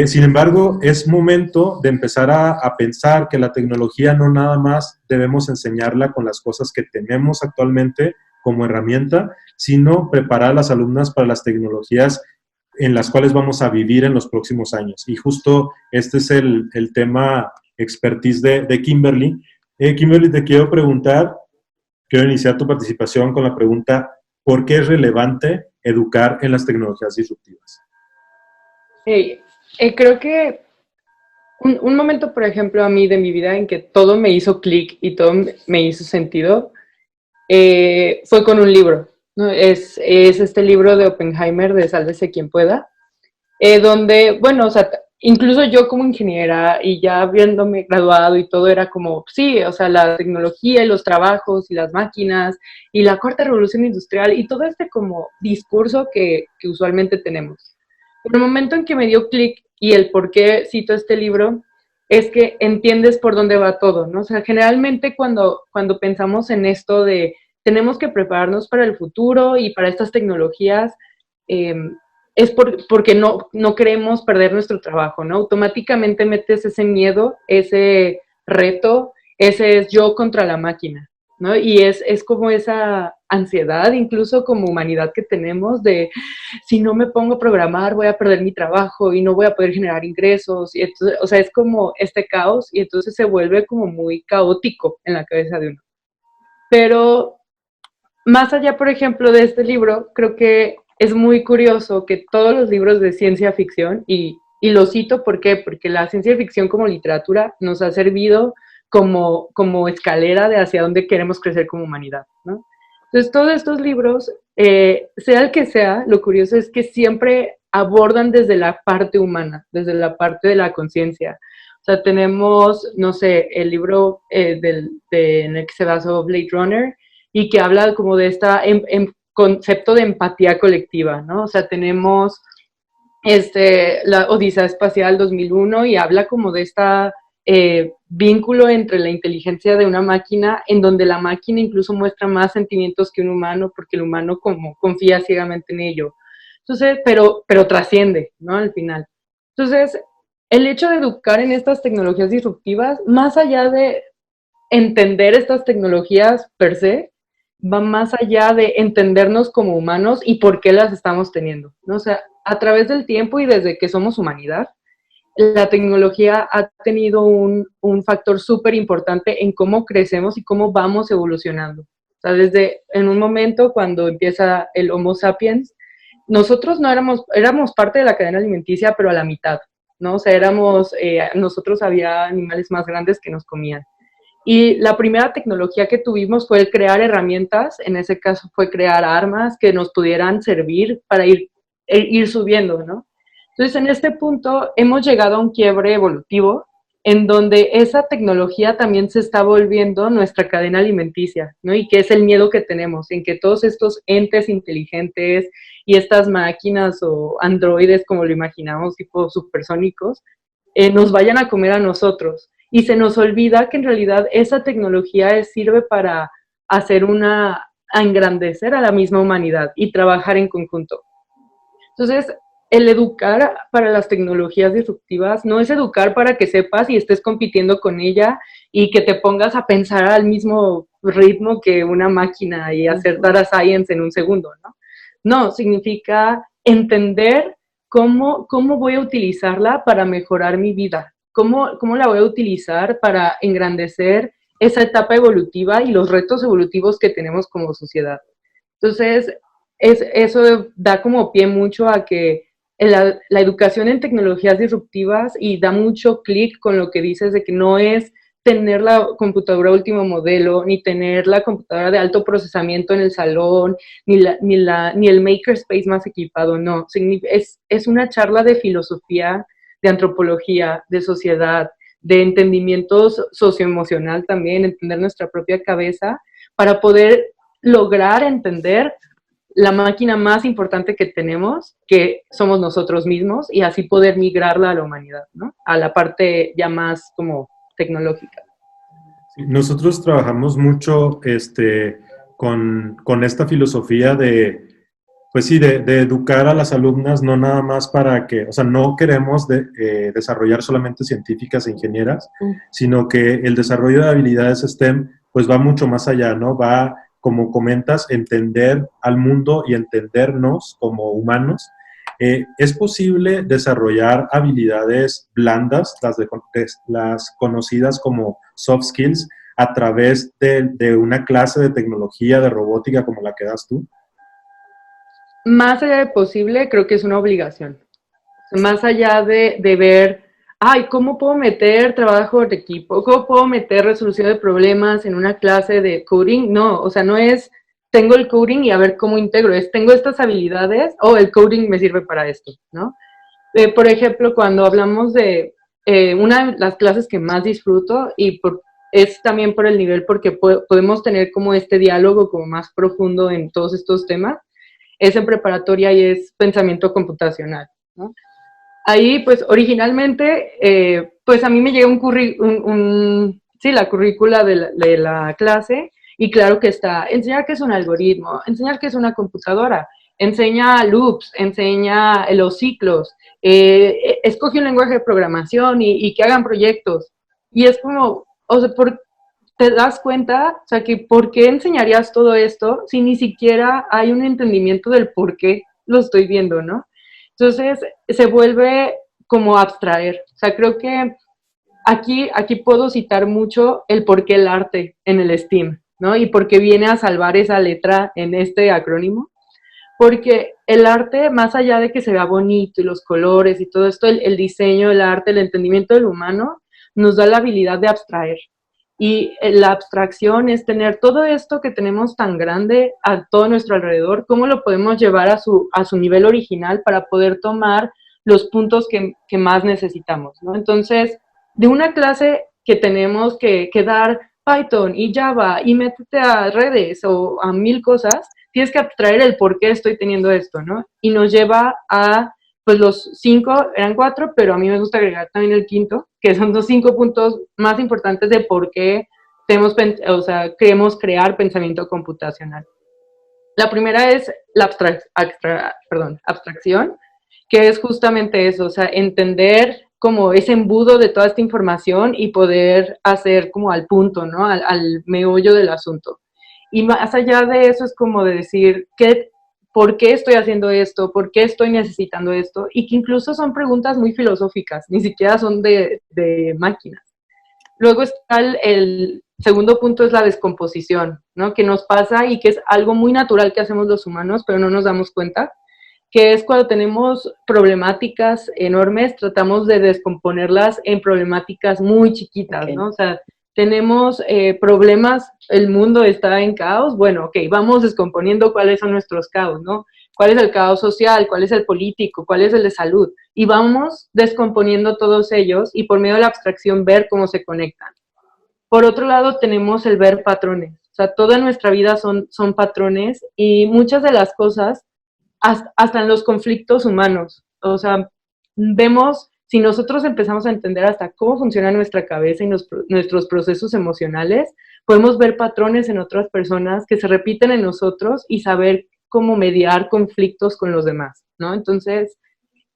Sin embargo, es momento de empezar a pensar que la tecnología no nada más debemos enseñarla con las cosas que tenemos actualmente como herramienta, sino preparar a las alumnas para las tecnologías en las cuales vamos a vivir en los próximos años. Y justo este es el tema expertise de Kimberly. Kimberly, te quiero preguntar, quiero iniciar tu participación con la pregunta, ¿por qué es relevante educar en las tecnologías disruptivas? Creo que un momento, por ejemplo, a mí de mi vida en que todo me hizo clic y todo me hizo sentido, fue con un libro, ¿no? Es este libro de Oppenheimer, de Sálvese quien pueda, donde, bueno, o sea, incluso yo como ingeniera y ya habiéndome graduado y todo era como, sí, o sea, la tecnología y los trabajos y las máquinas y la cuarta revolución industrial y todo este como discurso que usualmente tenemos. Pero el momento en que me dio clic y el por qué cito este libro es que entiendes por dónde va todo, ¿no? O sea, generalmente cuando pensamos en esto de tenemos que prepararnos para el futuro y para estas tecnologías, eh, es porque no queremos perder nuestro trabajo, ¿no? Automáticamente metes ese miedo, ese reto, ese es yo contra la máquina, ¿no? Y es como esa ansiedad, incluso como humanidad que tenemos de si no me pongo a programar voy a perder mi trabajo y no voy a poder generar ingresos. Y entonces, o sea, es como este caos y entonces se vuelve como muy caótico en la cabeza de uno. Pero más allá, por ejemplo, de este libro, creo que es muy curioso que todos los libros de ciencia ficción, y lo cito ¿por qué? Porque la ciencia ficción como literatura nos ha servido como escalera de hacia dónde queremos crecer como humanidad, ¿no? Entonces, todos estos libros, sea el que sea, lo curioso es que siempre abordan desde la parte humana, desde la parte de la conciencia. O sea, tenemos, no sé, el libro en el que se basó Blade Runner y que habla como de este concepto de empatía colectiva, ¿no? O sea, tenemos la Odisea Espacial 2001 y habla como de esta vínculo entre la inteligencia de una máquina, en donde la máquina incluso muestra más sentimientos que un humano, porque el humano como confía ciegamente en ello. Entonces, pero trasciende, ¿no? Al final. Entonces, el hecho de educar en estas tecnologías disruptivas, más allá de entender estas tecnologías per se, va más allá de entendernos como humanos y por qué las estamos teniendo, ¿no? O sea, a través del tiempo y desde que somos humanidad, la tecnología ha tenido un factor súper importante en cómo crecemos y cómo vamos evolucionando. O sea, desde en un momento cuando empieza el Homo sapiens, nosotros no éramos parte de la cadena alimenticia, pero a la mitad, ¿no? O sea, nosotros había animales más grandes que nos comían. Y la primera tecnología que tuvimos fue el crear herramientas, en ese caso fue crear armas que nos pudieran servir para ir subiendo, ¿no? Entonces, en este punto hemos llegado a un quiebre evolutivo en donde esa tecnología también se está volviendo nuestra cadena alimenticia, ¿no? Y que es el miedo que tenemos, en que todos estos entes inteligentes y estas máquinas o androides, como lo imaginamos, tipo supersónicos, nos vayan a comer a nosotros. Y se nos olvida que en realidad esa tecnología sirve para a engrandecer a la misma humanidad y trabajar en conjunto. Entonces, el educar para las tecnologías disruptivas no es educar para que sepas y estés compitiendo con ella y que te pongas a pensar al mismo ritmo que una máquina y hacer data science en un segundo, ¿no? No, significa entender cómo voy a utilizarla para mejorar mi vida, cómo la voy a utilizar para engrandecer esa etapa evolutiva y los retos evolutivos que tenemos como sociedad. Entonces, eso da como pie mucho a que la educación en tecnologías disruptivas y da mucho clic con lo que dices de que no es tener la computadora último modelo, ni tener la computadora de alto procesamiento en el salón, ni el makerspace más equipado, no. Es una charla de filosofía, de antropología, de sociedad, de entendimiento socioemocional también, entender nuestra propia cabeza, para poder lograr entender la máquina más importante que tenemos, que somos nosotros mismos, y así poder migrarla a la humanidad, ¿no? A la parte ya más como tecnológica. Nosotros trabajamos mucho con esta filosofía de, pues sí, de educar a las alumnas, no nada más para que, o sea, no queremos desarrollar solamente científicas e ingenieras, sino que el desarrollo de habilidades STEM, pues va mucho más allá, ¿no? Va, como comentas, entender al mundo y entendernos como humanos. ¿Es posible desarrollar habilidades blandas, las conocidas como soft skills, a través de una clase de tecnología, de robótica como la que das tú? Más allá de posible, creo que es una obligación. Más allá de ver, ay, ¿cómo puedo meter trabajo de equipo? ¿Cómo puedo meter resolución de problemas en una clase de coding? No, o sea, no es, tengo el coding y a ver cómo integro, es, tengo estas habilidades, o el coding me sirve para esto, ¿no? Por ejemplo, cuando hablamos de una de las clases que más disfruto, es también por el nivel, porque podemos tener como este diálogo como más profundo en todos estos temas, es en preparatoria y es pensamiento computacional, ¿no? Ahí, pues, originalmente, pues a mí me llega sí, la currícula de la clase, y claro que está, enseñar qué es un algoritmo, enseñar qué es una computadora, enseña loops, enseña los ciclos, escoge un lenguaje de programación y que hagan proyectos. Y es como, o sea, te das cuenta, o sea, que ¿por qué enseñarías todo esto si ni siquiera hay un entendimiento del por qué lo estoy viendo, ¿no? Entonces, se vuelve como abstraer. O sea, creo que aquí puedo citar mucho el por qué el arte en el STEAM, ¿no? Y por qué viene a salvar esa letra en este acrónimo. Porque el arte, más allá de que se vea bonito y los colores y todo esto, el diseño, el arte, el entendimiento del humano, nos da la habilidad de abstraer. Y la abstracción es tener todo esto que tenemos tan grande a todo nuestro alrededor, cómo lo podemos llevar a su nivel original para poder tomar los puntos que más necesitamos, ¿no? Entonces, de una clase que tenemos que dar Python y Java y métete a redes o a mil cosas, tienes que abstraer el por qué estoy teniendo esto, ¿no? Y nos lleva a, pues los 5, eran 4, pero a mí me gusta agregar también el quinto, que son los 5 puntos más importantes de por qué queremos crear pensamiento computacional. La primera es la abstracción, que es justamente eso, o sea, entender como ese embudo de toda esta información y poder hacer como al punto, ¿no? Al meollo del asunto. Y más allá de eso es como de decir, ¿por qué estoy haciendo esto? ¿Por qué estoy necesitando esto? Y que incluso son preguntas muy filosóficas, ni siquiera son de máquinas. Luego está el segundo punto, es la descomposición, ¿no? Que nos pasa y que es algo muy natural que hacemos los humanos, pero no nos damos cuenta, que es cuando tenemos problemáticas enormes, tratamos de descomponerlas en problemáticas muy chiquitas, ¿no? O sea, tenemos problemas, el mundo está en caos, bueno, ok, vamos descomponiendo cuáles son nuestros caos, ¿no? ¿Cuál es el caos social? ¿Cuál es el político? ¿Cuál es el de salud? Y vamos descomponiendo todos ellos y por medio de la abstracción ver cómo se conectan. Por otro lado, tenemos el ver patrones. O sea, toda nuestra vida son patrones y muchas de las cosas, hasta en los conflictos humanos. O sea, vemos, si nosotros empezamos a entender hasta cómo funciona nuestra cabeza y nuestros procesos emocionales, podemos ver patrones en otras personas que se repiten en nosotros y saber cómo mediar conflictos con los demás, ¿no? Entonces,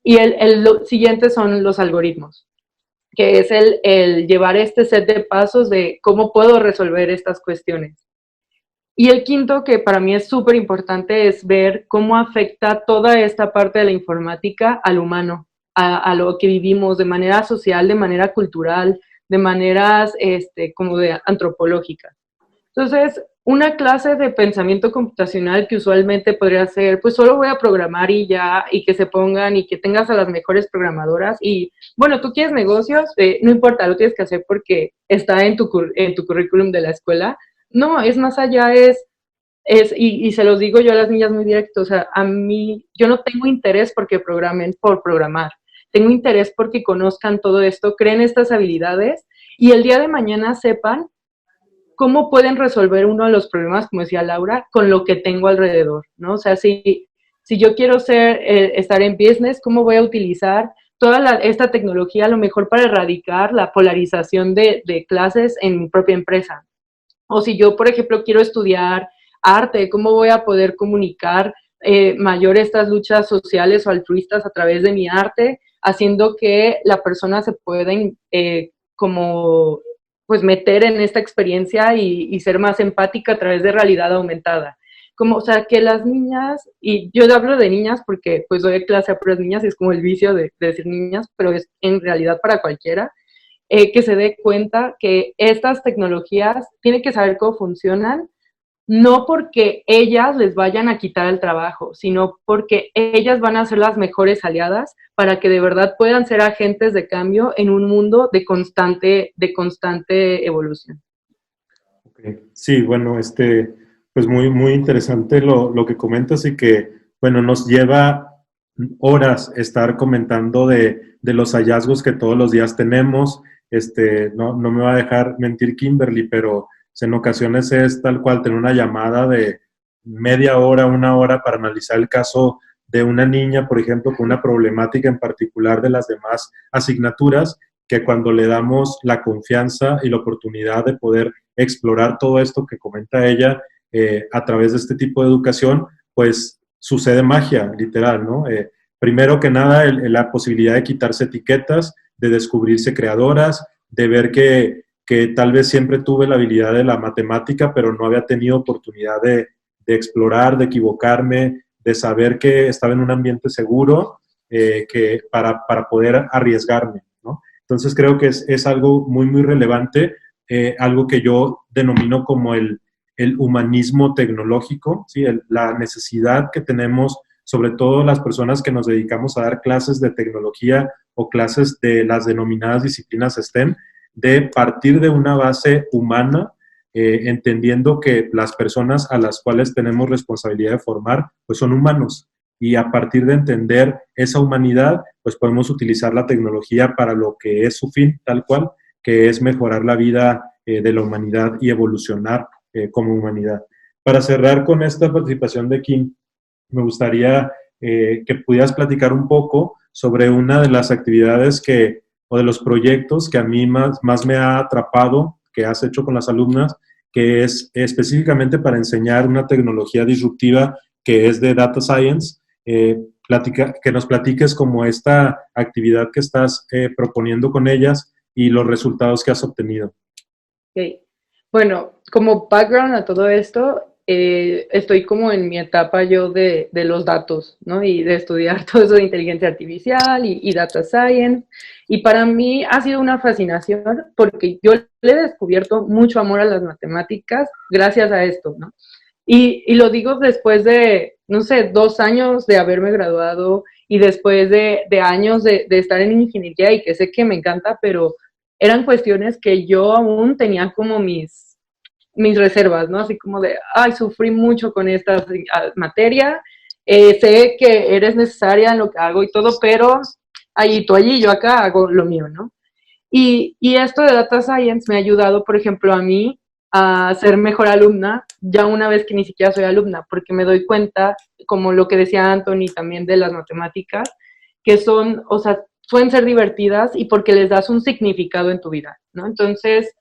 y lo siguiente son los algoritmos, que es el llevar este set de pasos de cómo puedo resolver estas cuestiones. Y el quinto, que para mí es súper importante, es ver cómo afecta toda esta parte de la informática al humano, a lo que vivimos de manera social, de manera cultural, de maneras como de antropológicas. Entonces, una clase de pensamiento computacional que usualmente podría ser, pues solo voy a programar y ya, y que se pongan y que tengas a las mejores programadoras y, bueno, tú quieres negocios, no importa, lo tienes que hacer porque está en tu currículum de la escuela. No, es más allá, y se los digo yo a las niñas muy directo, o sea, a mí, yo no tengo interés porque programen por programar, tengo interés porque conozcan todo esto, creen estas habilidades y el día de mañana sepan cómo pueden resolver uno de los problemas, como decía Laura, con lo que tengo alrededor, ¿no? O sea, si yo quiero estar en business, ¿cómo voy a utilizar toda esta tecnología a lo mejor para erradicar la polarización de clases en mi propia empresa? O si yo, por ejemplo, quiero estudiar arte, ¿cómo voy a poder comunicar mayor estas luchas sociales o altruistas a través de mi arte, haciendo que la persona se pueda como pues meter en esta experiencia y ser más empática a través de realidad aumentada? Como, o sea, que las niñas, y yo hablo de niñas porque pues doy clase a puras niñas y es como el vicio de decir niñas, pero es en realidad para cualquiera, que se dé cuenta que estas tecnologías tienen que saber cómo funcionan, no porque ellas les vayan a quitar el trabajo, sino porque ellas van a ser las mejores aliadas para que de verdad puedan ser agentes de cambio en un mundo de constante evolución. Okay. Sí, bueno, pues muy interesante lo que comentas y que, bueno, nos lleva horas estar comentando de los hallazgos que todos los días tenemos. No me va a dejar mentir Kimberly, pero en ocasiones es tal cual tener una llamada de media hora, una hora para analizar el caso de una niña, por ejemplo, con una problemática en particular de las demás asignaturas, que cuando le damos la confianza y la oportunidad de poder explorar todo esto que comenta ella a través de este tipo de educación, pues sucede magia, literal, ¿no? Primero que nada, la posibilidad de quitarse etiquetas, de descubrirse creadoras, de ver que tal vez siempre tuve la habilidad de la matemática, pero no había tenido oportunidad de explorar, de equivocarme, de saber que estaba en un ambiente seguro para poder arriesgarme, ¿no? Entonces creo que es algo muy relevante, algo que yo denomino como el humanismo tecnológico, ¿sí? La necesidad que tenemos, sobre todo las personas que nos dedicamos a dar clases de tecnología o clases de las denominadas disciplinas STEM, de partir de una base humana, entendiendo que las personas a las cuales tenemos responsabilidad de formar, pues son humanos. Y a partir de entender esa humanidad, pues podemos utilizar la tecnología para lo que es su fin, tal cual, que es mejorar la vida de la humanidad y evolucionar como humanidad. Para cerrar con esta participación de Kim, me gustaría que pudieras platicar un poco sobre una de las actividades o de los proyectos que a mí más me ha atrapado, que has hecho con las alumnas, que es específicamente para enseñar una tecnología disruptiva que es de Data Science. Que nos platiques como esta actividad que estás proponiendo con ellas y los resultados que has obtenido. Okay. Bueno, como background a todo esto, estoy como en mi etapa yo de los datos, ¿no? Y de estudiar todo eso de inteligencia artificial y data science. Y para mí ha sido una fascinación porque yo le he descubierto mucho amor a las matemáticas gracias a esto, ¿no? Y lo digo después de, no sé, 2 años de haberme graduado y después de años de estar en ingeniería y que sé que me encanta, pero eran cuestiones que yo aún tenía como mis reservas, ¿no? Así como de, ay, sufrí mucho con esta materia, sé que eres necesaria en lo que hago y todo, pero allí tú allí, yo acá hago lo mío, ¿no? Y esto de Data Science me ha ayudado, por ejemplo, a mí a ser mejor alumna, ya una vez que ni siquiera soy alumna, porque me doy cuenta, como lo que decía Anthony también de las matemáticas, que son, o sea, pueden ser divertidas y porque les das un significado en tu vida, ¿no? Entonces,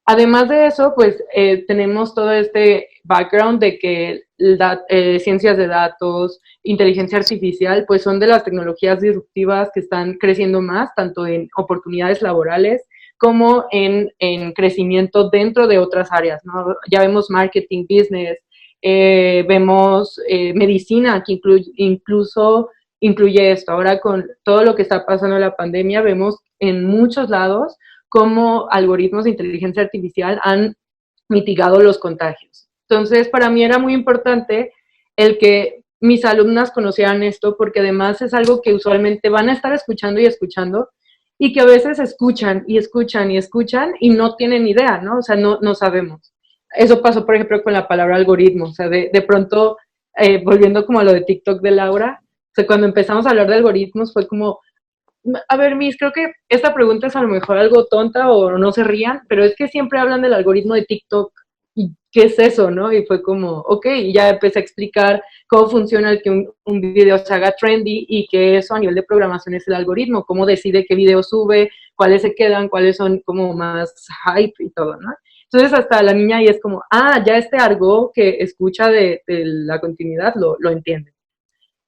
además de eso, pues tenemos todo este background de que ciencias de datos, inteligencia artificial, pues son de las tecnologías disruptivas que están creciendo más, tanto en oportunidades laborales como en crecimiento dentro de otras áreas, ¿no? Ya vemos marketing, business, vemos medicina, que incluso incluye esto. Ahora con todo lo que está pasando en la pandemia, vemos en muchos lados cómo algoritmos de inteligencia artificial han mitigado los contagios. Entonces, para mí era muy importante el que mis alumnas conocieran esto, porque además es algo que usualmente van a estar escuchando y que a veces escuchan y no tienen idea, ¿no? O sea, no sabemos. Eso pasó, por ejemplo, con la palabra algoritmo. O sea, de pronto, volviendo como a lo de TikTok de Laura, o sea, cuando empezamos a hablar de algoritmos fue como, A ver, Miss, creo que esta pregunta es a lo mejor algo tonta o no se rían, pero es que siempre hablan del algoritmo de TikTok y qué es eso, ¿no? Y fue como, ok, y ya empecé a explicar cómo funciona el que un video se haga trendy y que eso a nivel de programación es el algoritmo, cómo decide qué video sube, cuáles se quedan, cuáles son como más hype y todo, ¿no? Entonces hasta la niña ahí es como, ya este argot que escucha de la continuidad lo entiende.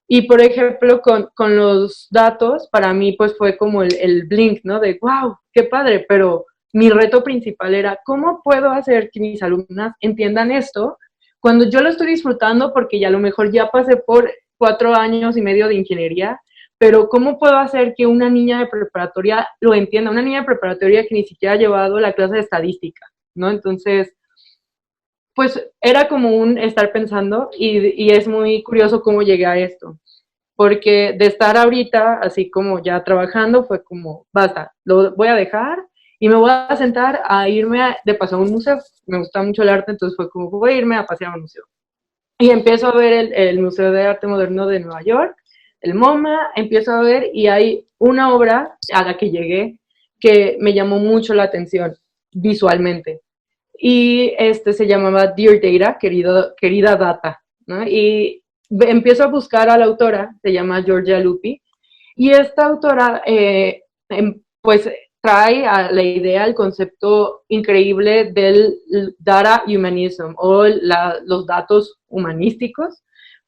Y por ejemplo, con los datos, para mí pues fue como el blink, ¿no? De, wow, qué padre, pero mi reto principal era, ¿cómo puedo hacer que mis alumnas entiendan esto cuando yo lo estoy disfrutando? Porque ya a lo mejor ya pasé por 4 años y medio de ingeniería, pero ¿cómo puedo hacer que una niña de preparatoria lo entienda? Una niña de preparatoria que ni siquiera ha llevado la clase de estadística, ¿no? Entonces, pues era como un estar pensando y es muy curioso cómo llegué a esto, porque de estar ahorita así como ya trabajando fue como, basta, lo voy a dejar y me voy a sentar a irme de paso a un museo. Me gusta mucho el arte, entonces fue como, voy a irme a pasear a un museo. Y empiezo a ver el Museo de Arte Moderno de Nueva York, el MoMA, empiezo a ver y hay una obra a la que llegué que me llamó mucho la atención visualmente y se llamaba Dear Data, querida data, ¿no? Y empiezo a buscar a la autora, se llama Georgia Lupi, y esta autora pues trae a la idea, el concepto increíble del data humanism o los datos humanísticos,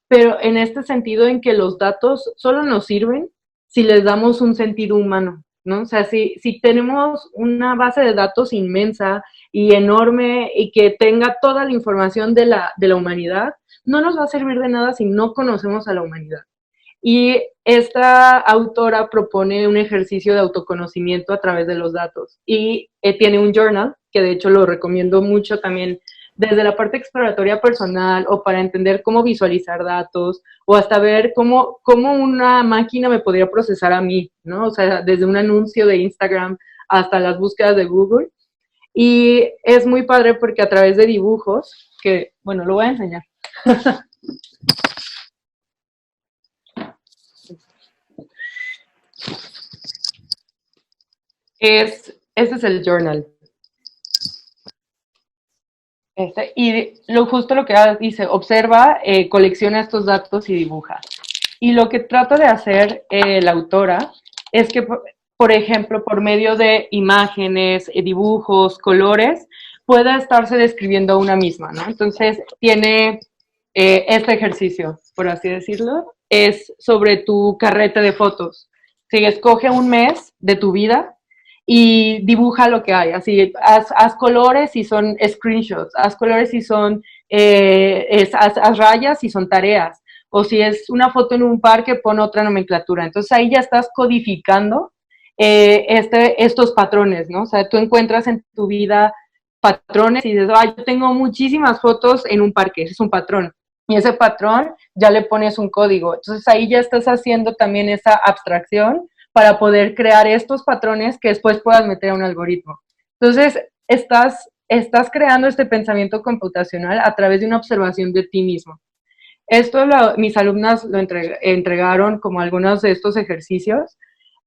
pero en este sentido en que los datos solo nos sirven si les damos un sentido humano, ¿no? O sea, si tenemos una base de datos inmensa y enorme y que tenga toda la información de la humanidad, no nos va a servir de nada si no conocemos a la humanidad. Y esta autora propone un ejercicio de autoconocimiento a través de los datos y tiene un journal, que de hecho lo recomiendo mucho también desde la parte exploratoria personal o para entender cómo visualizar datos o hasta ver cómo una máquina me podría procesar a mí, ¿no? O sea, desde un anuncio de Instagram hasta las búsquedas de Google. Y es muy padre porque a través de dibujos, que, bueno, lo voy a enseñar. Este es el journal. Y justo lo que dice, observa, colecciona estos datos y dibuja. Y lo que trata de hacer la autora es que, por ejemplo, por medio de imágenes, dibujos, colores, pueda estarse describiendo a una misma, ¿no? Entonces, tiene este ejercicio, por así decirlo, es sobre tu carrete de fotos. Si escoge un mes de tu vida y dibuja lo que hay, así, haz colores y son screenshots, haz colores y son, haz rayas y son tareas, o si es una foto en un parque, pon otra nomenclatura. Entonces ahí ya estás codificando estos patrones, ¿no? O sea, tú encuentras en tu vida patrones y dices, yo tengo muchísimas fotos en un parque, ese es un patrón. Y ese patrón ya le pones un código. Entonces ahí ya estás haciendo también esa abstracción para poder crear estos patrones que después puedas meter a un algoritmo. Entonces, estás creando este pensamiento computacional a través de una observación de ti mismo. Esto mis alumnas lo entregaron como algunos de estos ejercicios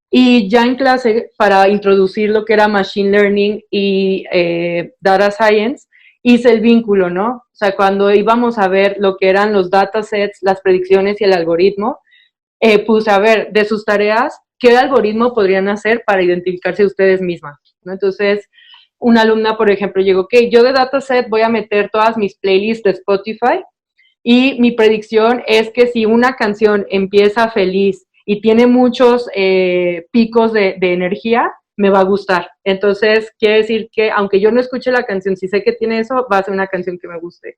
y ya en clase, para introducir lo que era Machine Learning y Data Science, hice el vínculo, ¿no? O sea, cuando íbamos a ver lo que eran los datasets, las predicciones y el algoritmo, puse a ver de sus tareas, ¿qué algoritmo podrían hacer para identificarse ustedes mismas? ¿No? Entonces, una alumna, por ejemplo, llegó, ok, yo de dataset voy a meter todas mis playlists de Spotify y mi predicción es que si una canción empieza feliz y tiene muchos picos de energía, me va a gustar. Entonces, quiere decir que aunque yo no escuche la canción, si sé que tiene eso, va a ser una canción que me guste.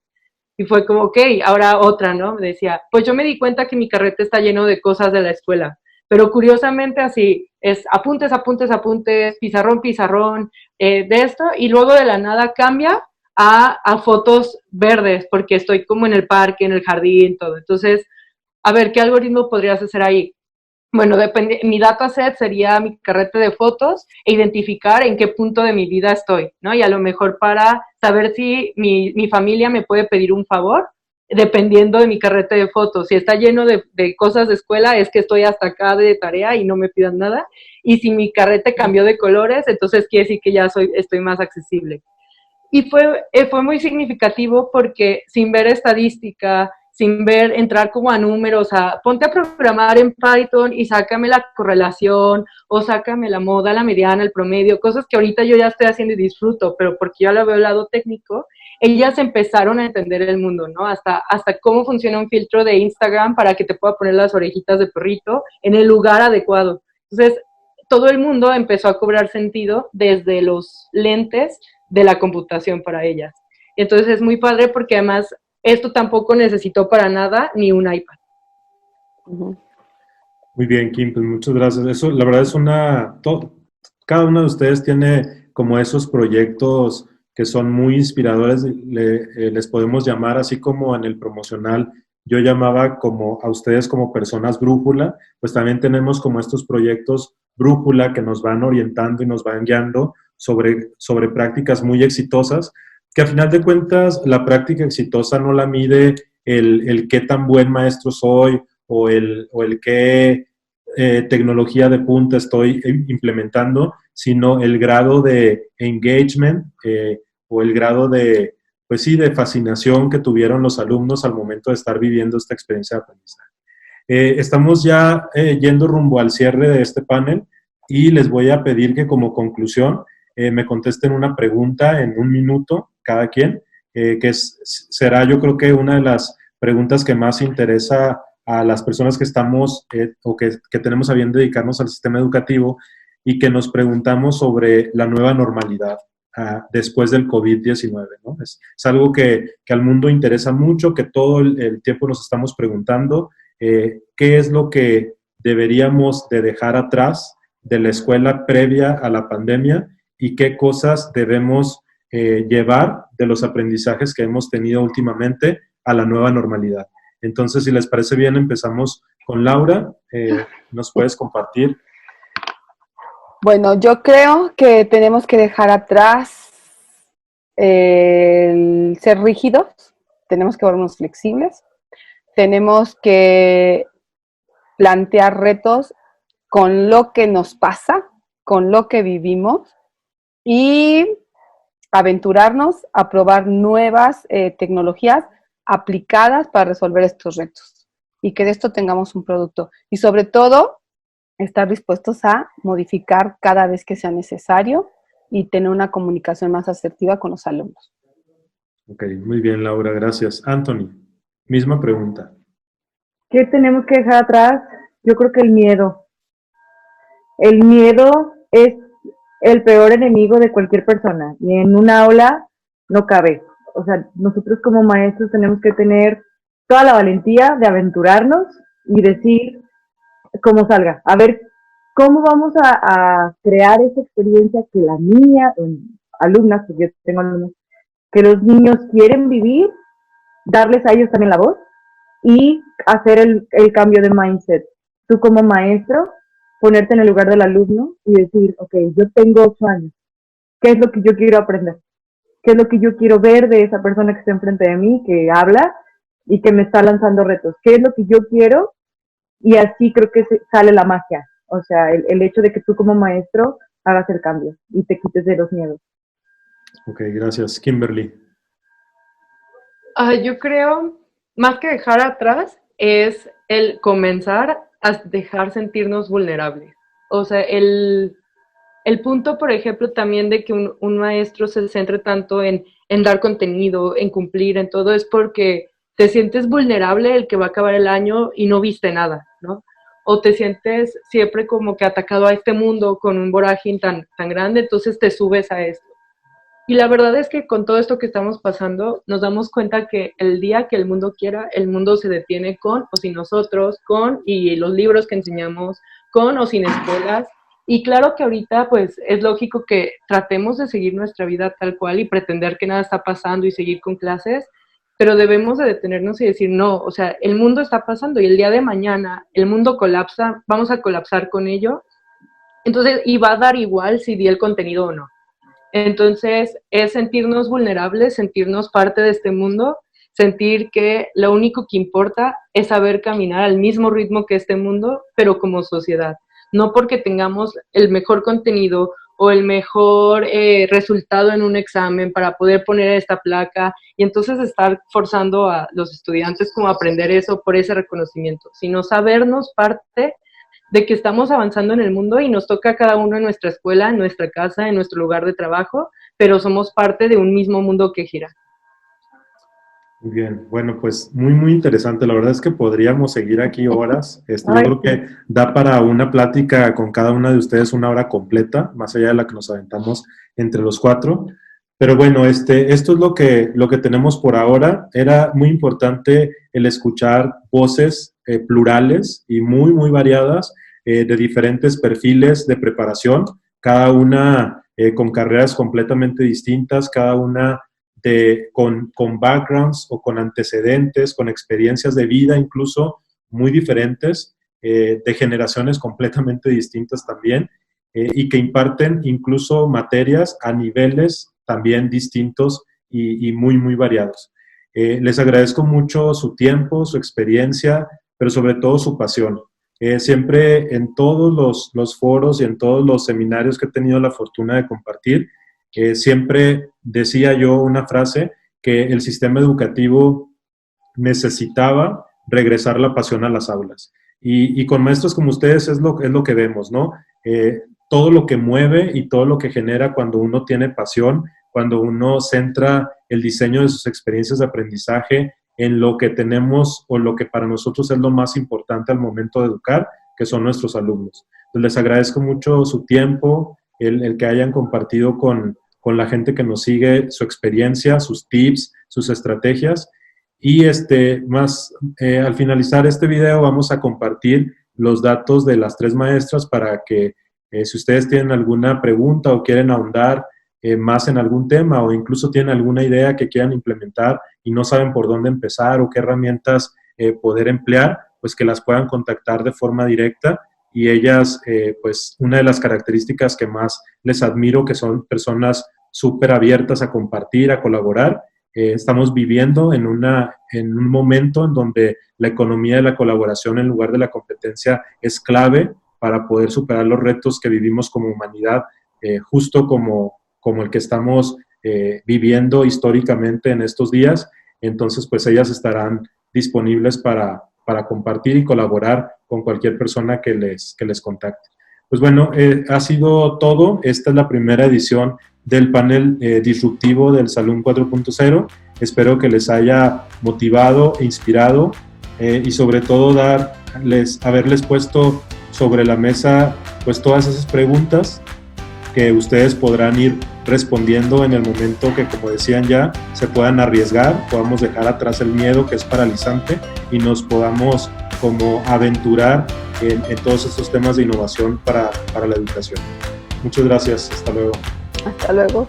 Y fue como, ok, ahora otra, ¿no? Me decía, pues yo me di cuenta que mi carrete está lleno de cosas de la escuela, pero curiosamente así, es apuntes, apuntes, apuntes, pizarrón, pizarrón, de esto, y luego de la nada cambia a fotos verdes, porque estoy como en el parque, en el jardín, todo. Entonces, a ver, ¿qué algoritmo podrías hacer ahí? Bueno, depende, mi dataset sería mi carrete de fotos e identificar en qué punto de mi vida estoy, ¿no? Y a lo mejor para saber si mi familia me puede pedir un favor, dependiendo de mi carrete de fotos. Si está lleno de cosas de escuela, es que estoy hasta acá de tarea y no me pidan nada. y si mi carrete cambió de colores, entonces quiere decir que ya estoy más accesible. Y fue muy significativo porque sin ver estadística, sin entrar como a números, ponte a programar en Python y sácame la correlación, o sácame la moda, la mediana, el promedio, cosas que ahorita yo ya estoy haciendo y disfruto, pero porque yo lo veo al lado técnico, ellas empezaron a entender el mundo, ¿no? Hasta cómo funciona un filtro de Instagram para que te pueda poner las orejitas de perrito en el lugar adecuado. Entonces, todo el mundo empezó a cobrar sentido desde los lentes de la computación para ellas. Entonces es muy padre porque además esto tampoco necesitó para nada ni un iPad. Muy bien, Kim, pues muchas gracias. Eso, la verdad es cada uno de ustedes tiene como esos proyectos que son muy inspiradores, les podemos llamar, así como en el promocional yo llamaba como a ustedes como personas brújula, pues también tenemos como estos proyectos brújula que nos van orientando y nos van guiando sobre prácticas muy exitosas, que a final de cuentas la práctica exitosa no la mide el qué tan buen maestro soy o el qué tecnología de punta estoy implementando, sino el grado de engagement o el grado de, pues sí, de fascinación que tuvieron los alumnos al momento de estar viviendo esta experiencia de aprendizaje. Estamos ya yendo rumbo al cierre de este panel y les voy a pedir que como conclusión me contesten una pregunta en 1 minuto cada quien, será yo creo que una de las preguntas que más interesa a las personas que estamos o que tenemos a bien dedicarnos al sistema educativo y que nos preguntamos sobre la nueva normalidad después del COVID-19, ¿no? Es algo que al mundo interesa mucho, que todo el tiempo nos estamos preguntando qué es lo que deberíamos de dejar atrás de la escuela previa a la pandemia y qué cosas debemos llevar de los aprendizajes que hemos tenido últimamente a la nueva normalidad. Entonces, si les parece bien, empezamos con Laura. ¿Nos puedes compartir? Bueno, yo creo que tenemos que dejar atrás el ser rígidos, tenemos que volvernos flexibles, tenemos que plantear retos con lo que nos pasa, con lo que vivimos y aventurarnos a probar nuevas tecnologías aplicadas para resolver estos retos y que de esto tengamos un producto. Y sobre todo, estar dispuestos a modificar cada vez que sea necesario y tener una comunicación más asertiva con los alumnos. Ok, muy bien, Laura, gracias. Anthony, misma pregunta. ¿Qué tenemos que dejar atrás? Yo creo que el miedo. El miedo es el peor enemigo de cualquier persona y en un aula no cabe. O sea, nosotros como maestros tenemos que tener toda la valentía de aventurarnos y decir cómo salga. A ver, ¿cómo vamos a crear esa experiencia que la niña, alumnas, porque yo tengo alumnos, que los niños quieren vivir, darles a ellos también la voz y hacer el cambio de mindset? Tú como maestro, ponerte en el lugar del alumno y decir, ok, yo tengo 8 años, ¿qué es lo que yo quiero aprender? ¿Qué es lo que yo quiero ver de esa persona que está enfrente de mí, que habla y que me está lanzando retos? ¿Qué es lo que yo quiero? Y así creo que sale la magia. O sea, el hecho de que tú como maestro hagas el cambio y te quites de los miedos. Ok, gracias. Kimberly. Yo creo, más que dejar atrás, es el comenzar a dejar sentirnos vulnerables. O sea, el punto, por ejemplo, también de que un maestro se centre tanto en dar contenido, en cumplir, en todo, es porque te sientes vulnerable el que va a acabar el año y no viste nada, ¿no? O te sientes siempre como que atacado a este mundo con un vorágine tan grande, entonces te subes a esto. Y la verdad es que con todo esto que estamos pasando, nos damos cuenta que el día que el mundo quiera, el mundo se detiene con o sin nosotros, con y los libros que enseñamos, con o sin escuelas. Y claro que ahorita pues es lógico que tratemos de seguir nuestra vida tal cual y pretender que nada está pasando y seguir con clases, pero debemos de detenernos y decir, no, o sea, el mundo está pasando y el día de mañana el mundo colapsa, vamos a colapsar con ello. Entonces, y va a dar igual si di el contenido o no. Entonces, es sentirnos vulnerables, sentirnos parte de este mundo, sentir que lo único que importa es saber caminar al mismo ritmo que este mundo, pero como sociedad. no porque tengamos el mejor contenido o el mejor resultado en un examen para poder poner esta placa y entonces estar forzando a los estudiantes como a aprender eso por ese reconocimiento, sino sabernos parte de que estamos avanzando en el mundo y nos toca a cada uno en nuestra escuela, en nuestra casa, en nuestro lugar de trabajo, pero somos parte de un mismo mundo que gira. Muy bien, bueno, pues muy interesante. La verdad es que podríamos seguir aquí horas. Yo creo que da para una plática con cada una de ustedes 1 hora completa, más allá de la que nos aventamos entre los 4. Pero bueno, esto es lo que tenemos por ahora. Era muy importante el escuchar voces plurales y muy variadas de diferentes perfiles de preparación, cada una con carreras completamente distintas, cada una con backgrounds o con antecedentes, con experiencias de vida incluso muy diferentes, de generaciones completamente distintas también, y que imparten incluso materias a niveles también distintos y muy variados. Les agradezco mucho su tiempo, su experiencia, pero sobre todo su pasión. Siempre en todos los foros y en todos los seminarios que he tenido la fortuna de compartir, siempre decía yo una frase, que el sistema educativo necesitaba regresar la pasión a las aulas. Y con maestros como ustedes es lo que vemos, ¿no? Todo lo que mueve y todo lo que genera cuando uno tiene pasión, cuando uno centra el diseño de sus experiencias de aprendizaje en lo que tenemos o lo que para nosotros es lo más importante al momento de educar, que son nuestros alumnos. Entonces, les agradezco mucho su tiempo, el que hayan compartido con la gente que nos sigue su experiencia, sus tips, sus estrategias. Y al finalizar este video vamos a compartir los datos de las 3 maestras para que si ustedes tienen alguna pregunta o quieren ahondar más en algún tema o incluso tienen alguna idea que quieran implementar y no saben por dónde empezar o qué herramientas poder emplear, pues que las puedan contactar de forma directa. Y ellas, pues una de las características que más les admiro, que son personas súper abiertas a compartir, a colaborar. Estamos viviendo en un momento en donde la economía de la colaboración en lugar de la competencia es clave para poder superar los retos que vivimos como humanidad, justo como el que estamos viviendo históricamente en estos días. Entonces, pues ellas estarán disponibles para compartir y colaborar con cualquier persona que les contacte. Pues bueno, ha sido todo. Esta es la primera edición del panel disruptivo del Salón 4.0. Espero que les haya motivado, inspirado y sobre todo haberles puesto sobre la mesa pues todas esas preguntas que ustedes podrán ir respondiendo en el momento que, como decían ya, se puedan arriesgar, podamos dejar atrás el miedo que es paralizante y nos podamos como aventurar en todos estos temas de innovación para la educación. Muchas gracias, hasta luego. Hasta luego.